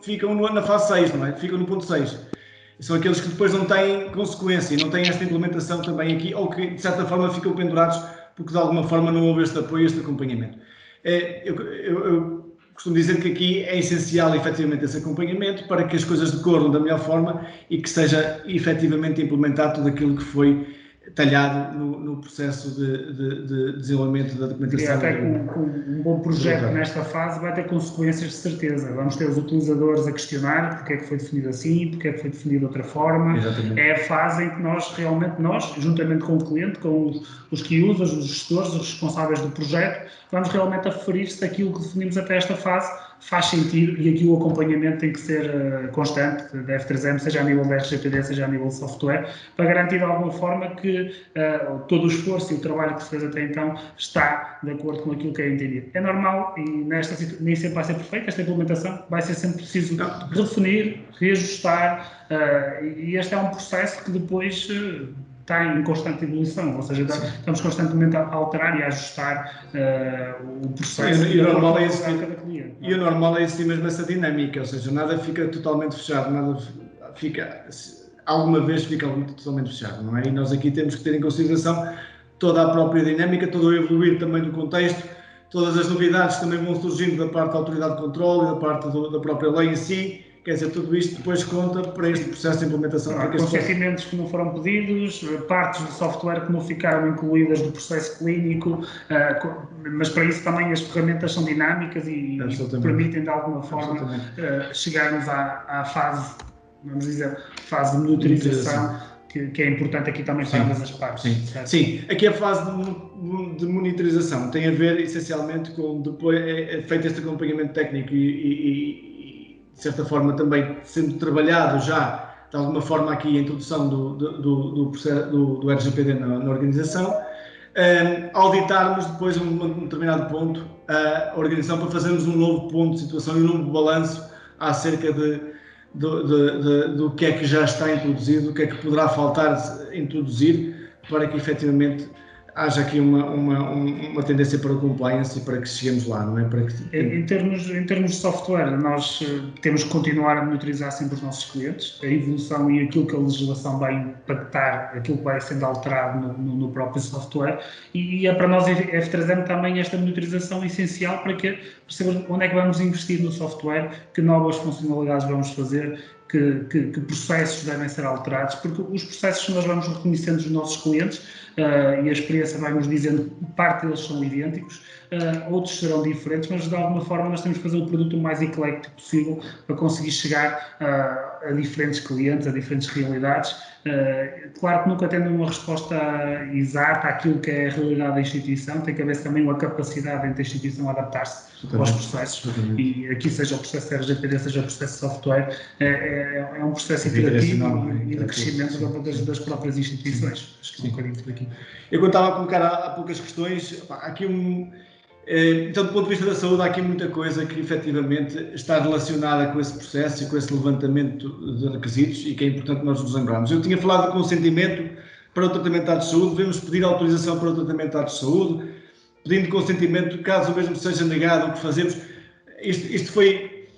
na fase 6, não é? Ficam no ponto 6. São aqueles que depois não têm consequência e não têm esta implementação também aqui, ou que, de certa forma, ficam pendurados porque, de alguma forma, não houve este apoio, este acompanhamento. Eu costumo dizer que aqui é essencial, efetivamente, esse acompanhamento para que as coisas decorram da melhor forma e que seja, efetivamente, implementado tudo aquilo que foi talhado no processo de desenvolvimento da documentação. E até com um bom projeto nesta fase vai ter consequências de certeza. Vamos ter os utilizadores a questionar porque é que foi definido assim, porque é que foi definido de outra forma. Exatamente. É a fase em que nós, juntamente com o cliente, com os key users, os gestores, os responsáveis do projeto, vamos realmente aferir se aquilo que definimos até esta fase faz sentido e aqui o acompanhamento tem que ser constante, da F3M, seja a nível da RGPD, seja a nível de software, para garantir de alguma forma que todo o esforço e o trabalho que se fez até então está de acordo com aquilo que é entendido. É normal e nem sempre vai ser perfeita esta implementação, vai ser sempre preciso redefinir, reajustar e este é um processo que depois está em constante evolução, ou seja, estamos constantemente a alterar e a ajustar o processo. E o normal é existir mesmo essa dinâmica, ou seja, nada fica totalmente fechado, nada fica, alguma vez fica totalmente fechado, não é? E nós aqui temos que ter em consideração toda a própria dinâmica, todo o evoluir também do contexto, todas as novidades também vão surgindo da parte da autoridade de controle, da parte da própria lei em si. Quer dizer, tudo isto depois conta para este processo de implementação. Consentimentos que não foram pedidos, partes do software que não ficaram incluídas do processo clínico, mas para isso também as ferramentas são dinâmicas e permitem de alguma forma chegarmos à fase vamos dizer, fase de monitorização, que é importante aqui também para ambas as partes. Sim, aqui a fase de monitorização tem a ver essencialmente com depois feito este acompanhamento técnico e de certa forma também sendo trabalhado já de alguma forma aqui a introdução do RGPD na organização, auditarmos depois a um determinado ponto a organização para fazermos um novo ponto de situação e um novo balanço acerca do que é que já está introduzido, o que é que poderá faltar introduzir para que efetivamente haja aqui uma tendência para o compliance e para que cheguemos lá, não é? Para que... em termos de software, nós temos que continuar a monitorizar sempre os nossos clientes, a evolução e aquilo que a legislação vai impactar, aquilo que vai sendo alterado no próprio software, e para nós F3M também esta monitorização essencial para que percebamos onde é que vamos investir no software, que novas funcionalidades vamos fazer, que processos devem ser alterados, porque os processos nós vamos reconhecendo dos nossos clientes e a experiência vai-nos dizendo que parte deles são idênticos, outros serão diferentes, mas de alguma forma nós temos que fazer o produto o mais eclético possível para conseguir chegar a diferentes clientes, a diferentes realidades. Claro que nunca tendo uma resposta exata àquilo que é a realidade da instituição, tem que haver também uma capacidade entre a instituição a adaptar-se aos processos, e aqui seja o processo de RGPD, seja o processo de software, é um processo iterativo e de crescimento das próprias instituições. Acho que é um bocadinho por aqui. Eu quando estava a colocar há poucas questões, há aqui então, do ponto de vista da saúde, há aqui muita coisa que efetivamente está relacionada com esse processo e com esse levantamento de requisitos e que é importante nós nos lembrarmos. Eu tinha falado de consentimento para o tratamento de dados de saúde, devemos pedir autorização para o tratamento de dados de saúde, pedindo consentimento, caso o mesmo seja negado, o que fazemos. Isto foi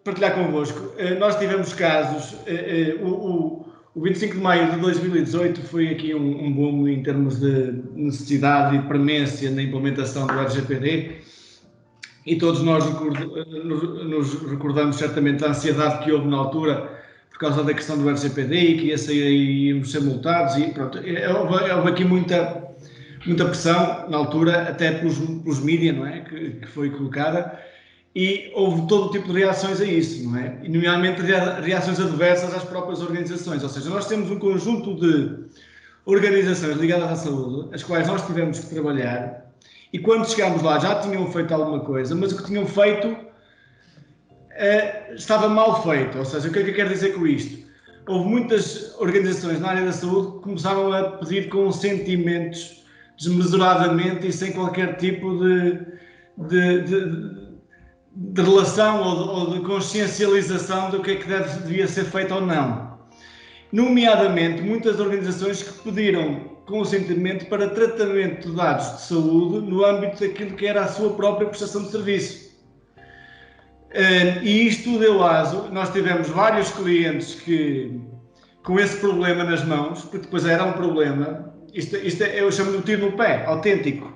partilhar convosco. Nós tivemos casos, o 25 de maio de 2018 foi aqui um boom em termos de necessidade e premência na implementação do RGPD e todos nós nos recordamos certamente da ansiedade que houve na altura por causa da questão do RGPD e que íamos ser multados e pronto, houve aqui muita pressão na altura, até pelos mídias, não é? Que foi colocada. E houve todo o tipo de reações a isso, não é? E, nomeadamente, reações adversas às próprias organizações. Ou seja, nós temos um conjunto de organizações ligadas à saúde, as quais nós tivemos que trabalhar, e quando chegámos lá já tinham feito alguma coisa, mas o que tinham feito estava mal feito. Ou seja, o que é que eu quero dizer com isto? Houve muitas organizações na área da saúde que começaram a pedir consentimentos desmesuradamente e sem qualquer tipo de relação ou de consciencialização do que é que devia ser feito ou não. Nomeadamente, muitas organizações que pediram consentimento para tratamento de dados de saúde no âmbito daquilo que era a sua própria prestação de serviço. E isto deu aso, nós tivemos vários clientes com esse problema nas mãos, porque depois era um problema, eu chamo de um tiro no pé, autêntico.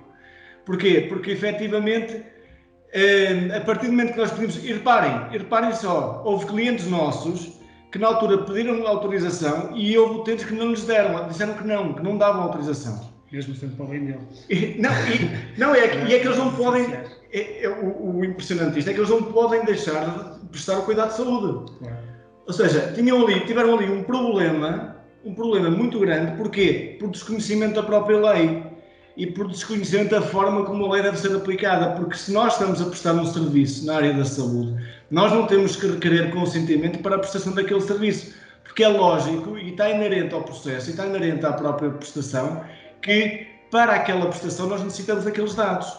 Porquê? Porque efetivamente a partir do momento que nós pedimos, e reparem só, houve clientes nossos que na altura pediram autorização e houve utentes que não lhes disseram que não davam autorização. Mesmo sendo para o bem dele. É que eles não podem, o impressionante disto é que eles não podem deixar de prestar o cuidado de saúde. Claro. Ou seja, tiveram ali um problema muito grande, porquê? Por desconhecimento da própria lei. E por desconhecimento da forma como a lei deve ser aplicada, porque se nós estamos a prestar um serviço na área da saúde, nós não temos que requerer consentimento para a prestação daquele serviço, porque é lógico e está inerente ao processo e está inerente à própria prestação que para aquela prestação nós necessitamos daqueles dados.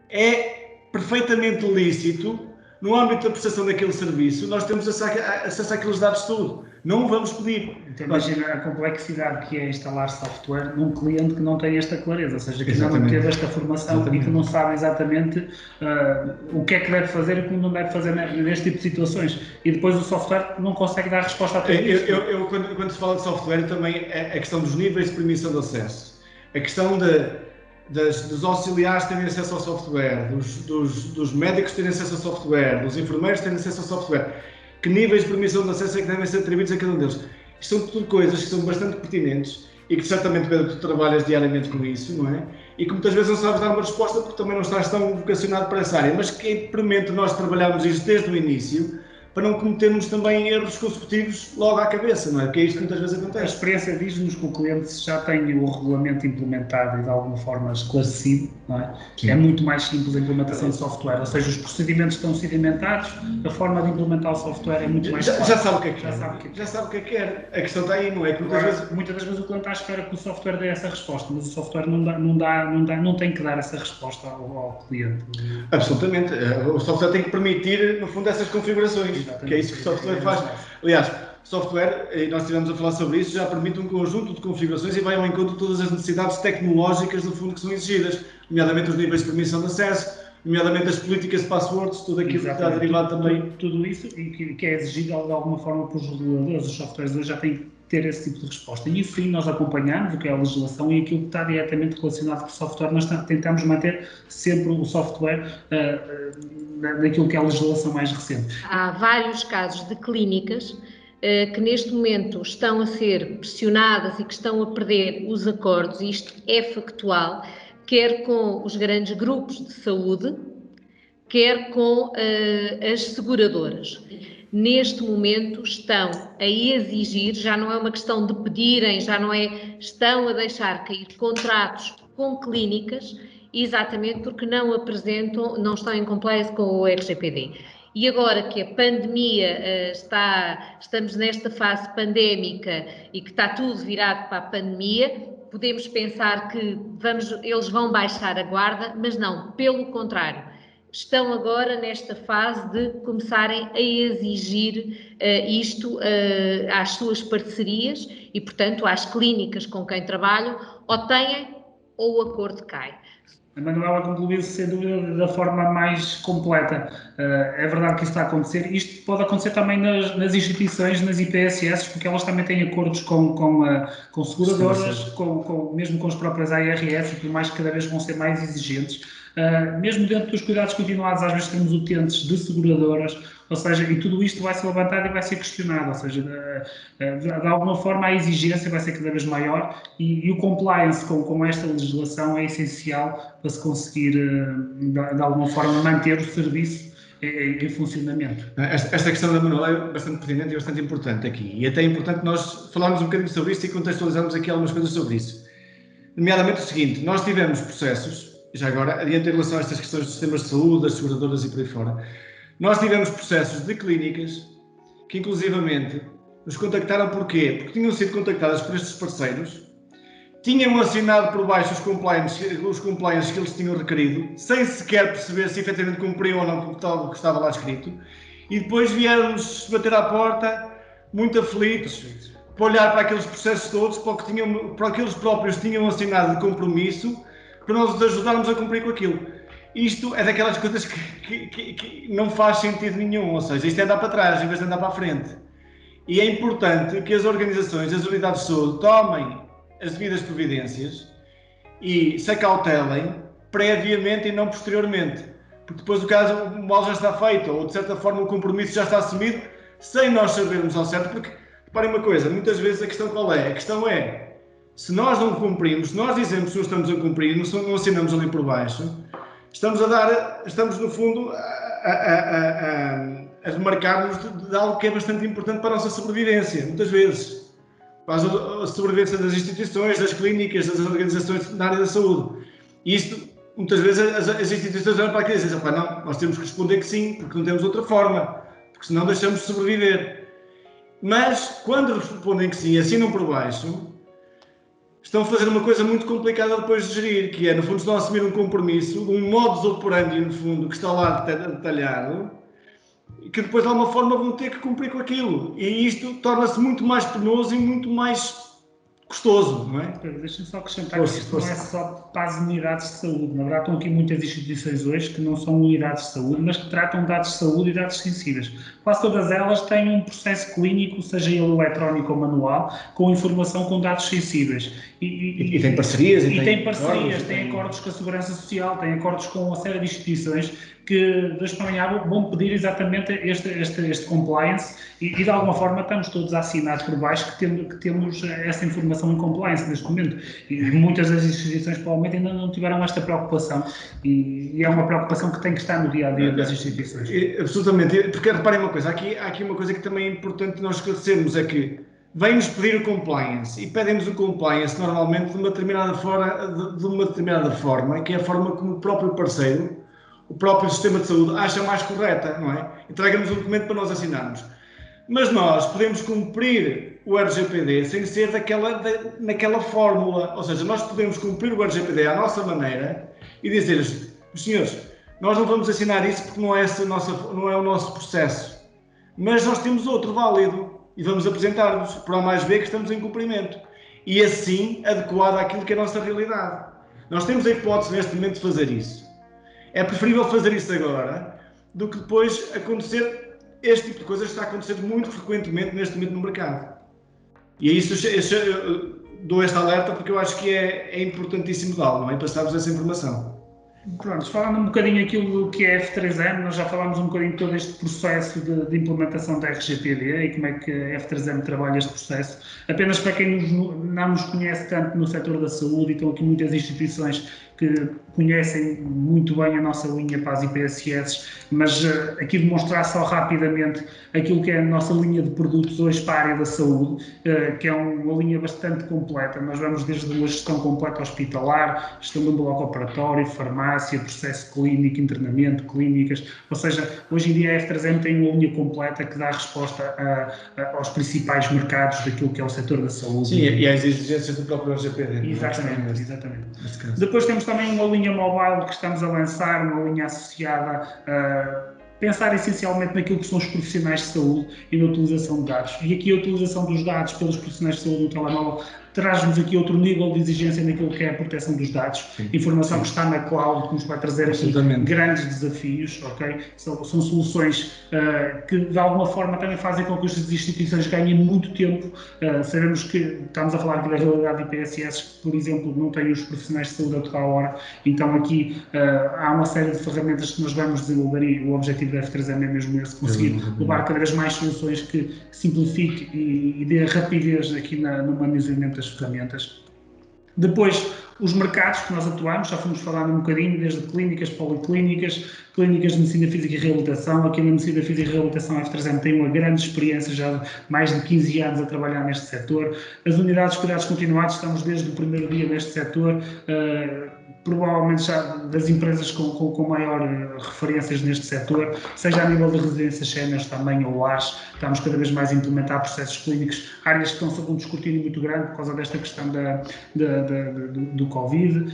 É perfeitamente lícito, no âmbito da prestação daquele serviço, nós temos acesso àqueles dados de saúde. Não o vamos pedir. Então, imagina a complexidade que é instalar software num cliente que não tem esta clareza, ou seja, que não teve esta formação e que não sabe exatamente o que é que deve fazer e como não deve fazer neste tipo de situações. E depois o software não consegue dar resposta a tudo isso. Quando se fala de software, também é a questão dos níveis de permissão de acesso. A questão dos auxiliares terem acesso ao software, dos médicos terem acesso ao software, dos enfermeiros terem acesso ao software. Que níveis de permissão de acesso é que devem ser atribuídos a cada um deles? Isto são tudo coisas que são bastante pertinentes e que certamente, Pedro, tu trabalhas diariamente com isso, não é? E que muitas vezes não sabes dar uma resposta porque também não estás tão vocacionado para essa área, mas que é premente nós trabalharmos isto desde o início para não cometermos também erros consecutivos logo à cabeça, não é? Porque é isto que muitas vezes acontece. A experiência diz-nos que o cliente já tem o regulamento implementado e de alguma forma esclarecido, não é? É muito mais simples a implementação de software, ou seja, os procedimentos estão sedimentados, a forma de implementar o software é muito mais clara. Já sabe o que é que quer. Já sabe o que é que quer. A questão está aí, não é? Que muitas das vezes o cliente está à espera que o software dê essa resposta, mas o software não tem que dar essa resposta ao cliente. Absolutamente. O software tem que permitir, no fundo, essas configurações. Exatamente. Que é isso que o software faz. Aliás, software, e nós estivemos a falar sobre isso, já permite um conjunto de configurações e vai ao encontro de todas as necessidades tecnológicas, no fundo, que são exigidas, nomeadamente os níveis de permissão de acesso, nomeadamente as políticas de passwords, tudo aquilo que está derivado também. Tudo isso e que é exigido de alguma forma pelos reguladores, os softwares hoje já têm que ter esse tipo de resposta. E isso sim, nós acompanhamos o que é a legislação e aquilo que está diretamente relacionado com o software, nós tentamos manter sempre o software naquilo que é a legislação mais recente. Há vários casos de clínicas que neste momento estão a ser pressionadas e que estão a perder os acordos, e isto é factual, quer com os grandes grupos de saúde, quer com as seguradoras. Neste momento estão a exigir, já não é uma questão de pedirem, já não é, estão a deixar cair contratos com clínicas, exatamente porque não apresentam, não estão em compliance com o RGPD. E agora que a pandemia estamos nesta fase pandémica e que está tudo virado para a pandemia, podemos pensar que eles vão baixar a guarda, mas não, pelo contrário. Estão agora nesta fase de começarem a exigir isto às suas parcerias e, portanto, às clínicas com quem trabalham, ou têm ou o acordo cai. A Manuela concluiu-se, sem dúvida, da forma mais completa. É verdade que isso está a acontecer. Isto pode acontecer também nas instituições, nas IPSS, porque elas também têm acordos com seguradoras, mesmo com as próprias ARS, e por mais que cada vez vão ser mais exigentes. Mesmo dentro dos cuidados continuados, às vezes temos utentes de seguradoras, ou seja, e tudo isto vai ser levantado e vai ser questionado, ou seja, de alguma forma a exigência vai ser cada vez maior e o compliance com esta legislação é essencial para se conseguir, de alguma forma, manter o serviço em funcionamento. Esta questão da Manuela é bastante pertinente e bastante importante aqui, e até é importante nós falarmos um bocadinho sobre isso e contextualizarmos aqui algumas coisas sobre isso. Nomeadamente o seguinte, nós tivemos processos, já agora, adiante em relação a estas questões dos sistemas de saúde, das seguradoras e por aí fora, nós tivemos processos de clínicas que, inclusivamente, nos contactaram porquê? Porque tinham sido contactadas por estes parceiros, tinham assinado por baixo os compliance que eles tinham requerido, sem sequer perceber se efetivamente cumpriam ou não o que estava lá escrito, e depois vieram-nos bater à porta, muito aflitos, para olhar para aqueles processos todos, para que eles próprios tinham assinado de compromisso, para nós os ajudarmos a cumprir com aquilo. Isto é daquelas coisas que não faz sentido nenhum, ou seja, isto é andar para trás em vez de andar para a frente. E é importante que as organizações, as unidades de saúde, tomem as devidas providências e se acautelem previamente e não posteriormente, porque depois o mal já está feito, ou de certa forma o compromisso já está assumido, sem nós sabermos ao certo, porque, reparem uma coisa, muitas vezes a questão qual é? A questão é, se nós não cumprimos, se nós dizemos que não estamos a cumprir, não assinamos ali por baixo, estamos no fundo a demarcar-nos de algo que é bastante importante para a nossa sobrevivência, muitas vezes. Para a sobrevivência das instituições, das clínicas, das organizações na área da saúde. E isto, muitas vezes, as instituições olham para aquilo e dizem, não, nós temos que responder que sim, porque não temos outra forma, porque senão deixamos de sobreviver. Mas, quando respondem que sim, assinam por baixo, estão a fazer uma coisa muito complicada depois de gerir, que é, no fundo, estão a assumir um compromisso, um modus operandi, no fundo, que está lá detalhado, e que depois, de alguma forma, vão ter que cumprir com aquilo. E isto torna-se muito mais penoso e muito mais custoso, não é? Deixa-me só acrescentar que isto não é só para as unidades de saúde. Na verdade, estão aqui muitas instituições hoje que não são unidades de saúde, mas que tratam dados de saúde e dados sensíveis. Quase todas elas têm um processo clínico, seja ele eletrónico ou manual, com informação com dados sensíveis. E tem parcerias. E tem parcerias, tem acordos com a Segurança Social, tem acordos com uma série de instituições que das para amanhã vão pedir exatamente este compliance e de alguma forma estamos todos a assinar por baixo que temos essa informação em compliance neste momento. E muitas das instituições provavelmente ainda não tiveram esta preocupação e é uma preocupação que tem que estar no dia-a-dia das instituições. Absolutamente, porque reparem uma coisa, há aqui uma coisa que também é importante nós esclarecermos, é que vêm-nos pedir o compliance e pedem-nos o compliance normalmente de uma determinada forma, que é a forma como o próprio parceiro, o próprio sistema de saúde acha mais correta, não é? Entrega-nos um documento para nós assinarmos. Mas nós podemos cumprir o RGPD sem ser naquela fórmula, ou seja, nós podemos cumprir o RGPD à nossa maneira e dizer-lhes, senhores, nós não vamos assinar isso porque não é o nosso processo, mas nós temos outro válido e vamos apresentar-vos por A mais B que estamos em cumprimento e assim adequado àquilo que é a nossa realidade. Nós temos a hipótese neste momento de fazer isso. É preferível fazer isso agora do que depois acontecer este tipo de coisas que está a acontecer muito frequentemente neste momento no mercado. E é isso eu dou esta alerta porque eu acho que é importantíssimo dá-lo, não é? Passar-vos essa informação. Pronto, falando um bocadinho aquilo que é F3M, nós já falámos um bocadinho de todo este processo de implementação da RGPD e como é que a F3M trabalha este processo. Apenas para quem não nos conhece tanto no setor da saúde, e estão aqui muitas instituições que conhecem muito bem a nossa linha para as IPSS, mas aqui demonstrar só rapidamente aquilo que é a nossa linha de produtos hoje para a área da saúde, que é uma linha bastante completa. Nós vamos desde uma gestão completa hospitalar, gestão do bloco operatório, farmácia, processo clínico, internamento, clínicas, ou seja, hoje em dia a F3M tem uma linha completa que dá resposta aos principais mercados daquilo que é o setor da saúde. Sim, e às exigências do próprio RGPD. Exatamente. Depois temos também uma linha mobile que estamos a lançar, uma linha associada a pensar essencialmente naquilo que são os profissionais de saúde e na utilização de dados. E aqui a utilização dos dados pelos profissionais de saúde no telemóvel traz-nos aqui outro nível de exigência naquilo que é a proteção dos dados, informação que está na cloud, que nos vai trazer aqui grandes desafios, ok? São soluções que de alguma forma também fazem com que as instituições ganhem muito tempo. Sabemos que estamos a falar aqui da realidade de IPSS, que, por exemplo, não têm os profissionais de saúde a toda a hora, então aqui há uma série de ferramentas que nós vamos desenvolver e o objetivo da F3M é mesmo esse, conseguir levar cada vez mais soluções que simplifique e dê rapidez aqui no manuseamento das ferramentas. Depois, os mercados que nós atuamos, já fomos falando um bocadinho, desde clínicas, policlínicas, clínicas de medicina física e reabilitação. Aqui na medicina física e reabilitação, a F3M tem uma grande experiência, já de mais de 15 anos a trabalhar neste setor. As unidades de cuidados continuados, estamos desde o primeiro dia neste setor, provavelmente já das empresas com maior referências neste setor, seja a nível de residências séniores também ou lares. Estamos cada vez mais a implementar processos clínicos, áreas que estão sob um escrutínio muito grande por causa desta questão do Covid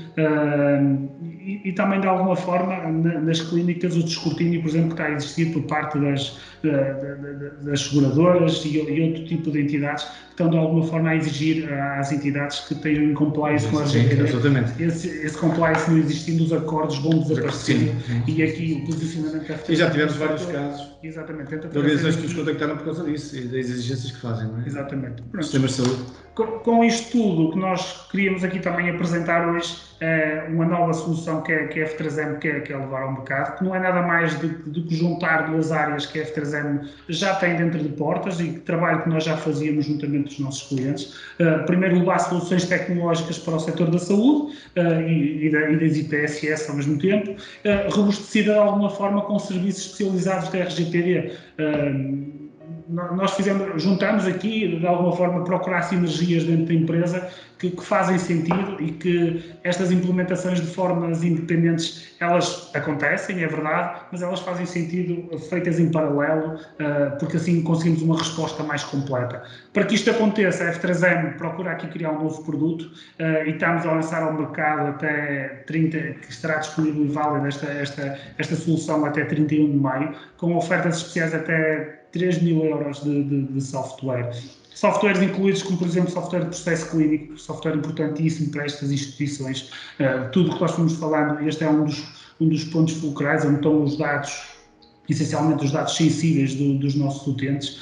e também de alguma forma nas clínicas o escrutínio, por exemplo, que está a existir por parte das seguradoras e outro tipo de entidades que estão de alguma forma a exigir às entidades que tenham em compliance com a RGPD. Esse compliance não existindo, os acordos vão desaparecer e aqui o posicionamento da F3M. E já tivemos vários casos. Exatamente. De organizações que nos contactaram por causa disso e das exigências que fazem, não é? Exatamente. Sistemas de saúde. Com isto tudo, o que nós queríamos aqui também apresentar hoje é uma nova solução que a F3M quer levar ao mercado, que não é nada mais do que juntar duas áreas que a F3M já tem dentro de portas e trabalho que nós já fazíamos juntamente dos nossos clientes. Primeiro, levar soluções tecnológicas para o setor da saúde e das IPSS ao mesmo tempo, robustecida de alguma forma com serviços especializados da RGPD. Nós juntamos aqui, de alguma forma, procurar sinergias dentro da empresa que fazem sentido e que estas implementações de formas independentes, elas acontecem, é verdade, mas elas fazem sentido feitas em paralelo, porque assim conseguimos uma resposta mais completa. Para que isto aconteça, a F3M procura aqui criar um novo produto e estamos a lançar ao mercado até 30, que estará disponível e válida esta solução até 31 de maio, com ofertas especiais até 3.000 euros de software. Softwares incluídos como, por exemplo, software de processo clínico, software importantíssimo para estas instituições. Tudo o que nós fomos falando, este é um dos pontos fulcrais, onde estão os dados, essencialmente os dados sensíveis dos nossos utentes.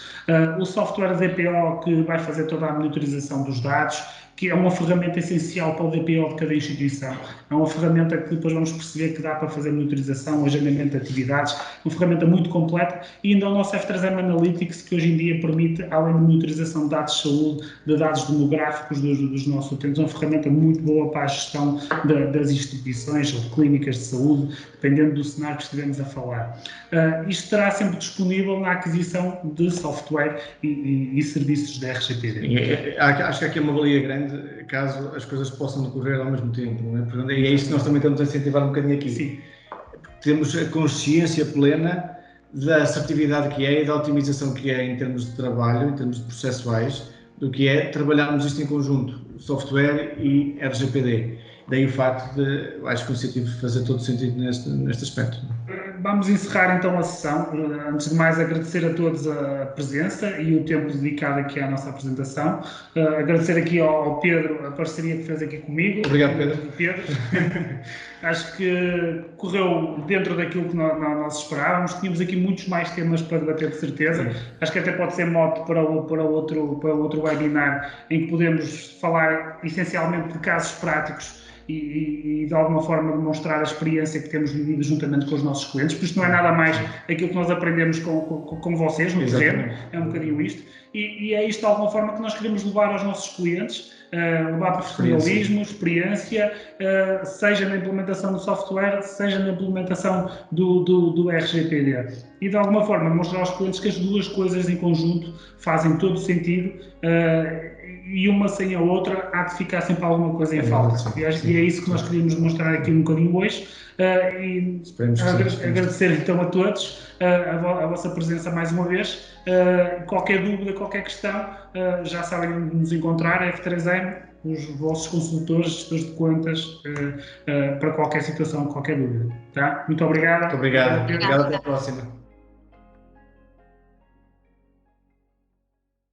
O software DPO que vai fazer toda a monitorização dos dados que é uma ferramenta essencial para o DPO de cada instituição. É uma ferramenta que depois vamos perceber que dá para fazer monitorização, agendamento de atividades, uma ferramenta muito completa, e ainda o nosso F3M Analytics, que hoje em dia permite, além de monitorização de dados de saúde, de dados demográficos dos nossos utentes, uma ferramenta muito boa para a gestão das instituições ou clínicas de saúde, dependendo do cenário que estivemos a falar. Isto estará sempre disponível na aquisição de software e serviços da RGPD. Acho que aqui é uma valia grande, caso as coisas possam decorrer ao mesmo tempo, não é? Portanto, e é isso que nós também estamos a incentivar um bocadinho aqui. Sim. Temos a consciência plena da assertividade que é e da otimização que é em termos de trabalho, em termos de processuais, do que é trabalharmos isto em conjunto, software e RGPD. Daí o facto de, acho que o incentivo fazer todo sentido neste aspecto. Vamos encerrar então a sessão. Antes de mais, agradecer a todos a presença e o tempo dedicado aqui à nossa apresentação. Agradecer aqui ao Pedro a parceria que fez aqui comigo. Obrigado, Pedro. Acho que correu dentro daquilo que nós esperávamos. Tínhamos aqui muitos mais temas para debater, de certeza. Acho que até pode ser mote para outro webinar, em que podemos falar essencialmente de casos práticos e de alguma forma demonstrar a experiência que temos vivido juntamente com os nossos clientes, porque isto não é nada mais aquilo que nós aprendemos com vocês no terreno, é um bocadinho isto, e é isto de alguma forma que nós queremos levar aos nossos clientes, levar profissionalismo, experiência, seja na implementação do software, seja na implementação do RGPD. E de alguma forma mostrar aos clientes que as duas coisas em conjunto fazem todo o sentido, e uma sem a outra há de ficar sempre alguma coisa em falta. E é isso que nós queríamos demonstrar aqui um bocadinho hoje. E agradecer então a todos a vossa presença mais uma vez. Qualquer dúvida, qualquer questão, já sabem onde nos encontrar, a F3M, os vossos consultores, gestores de contas, para qualquer situação, qualquer dúvida. Tá? Muito obrigado. Muito obrigado. Obrigado, até a próxima.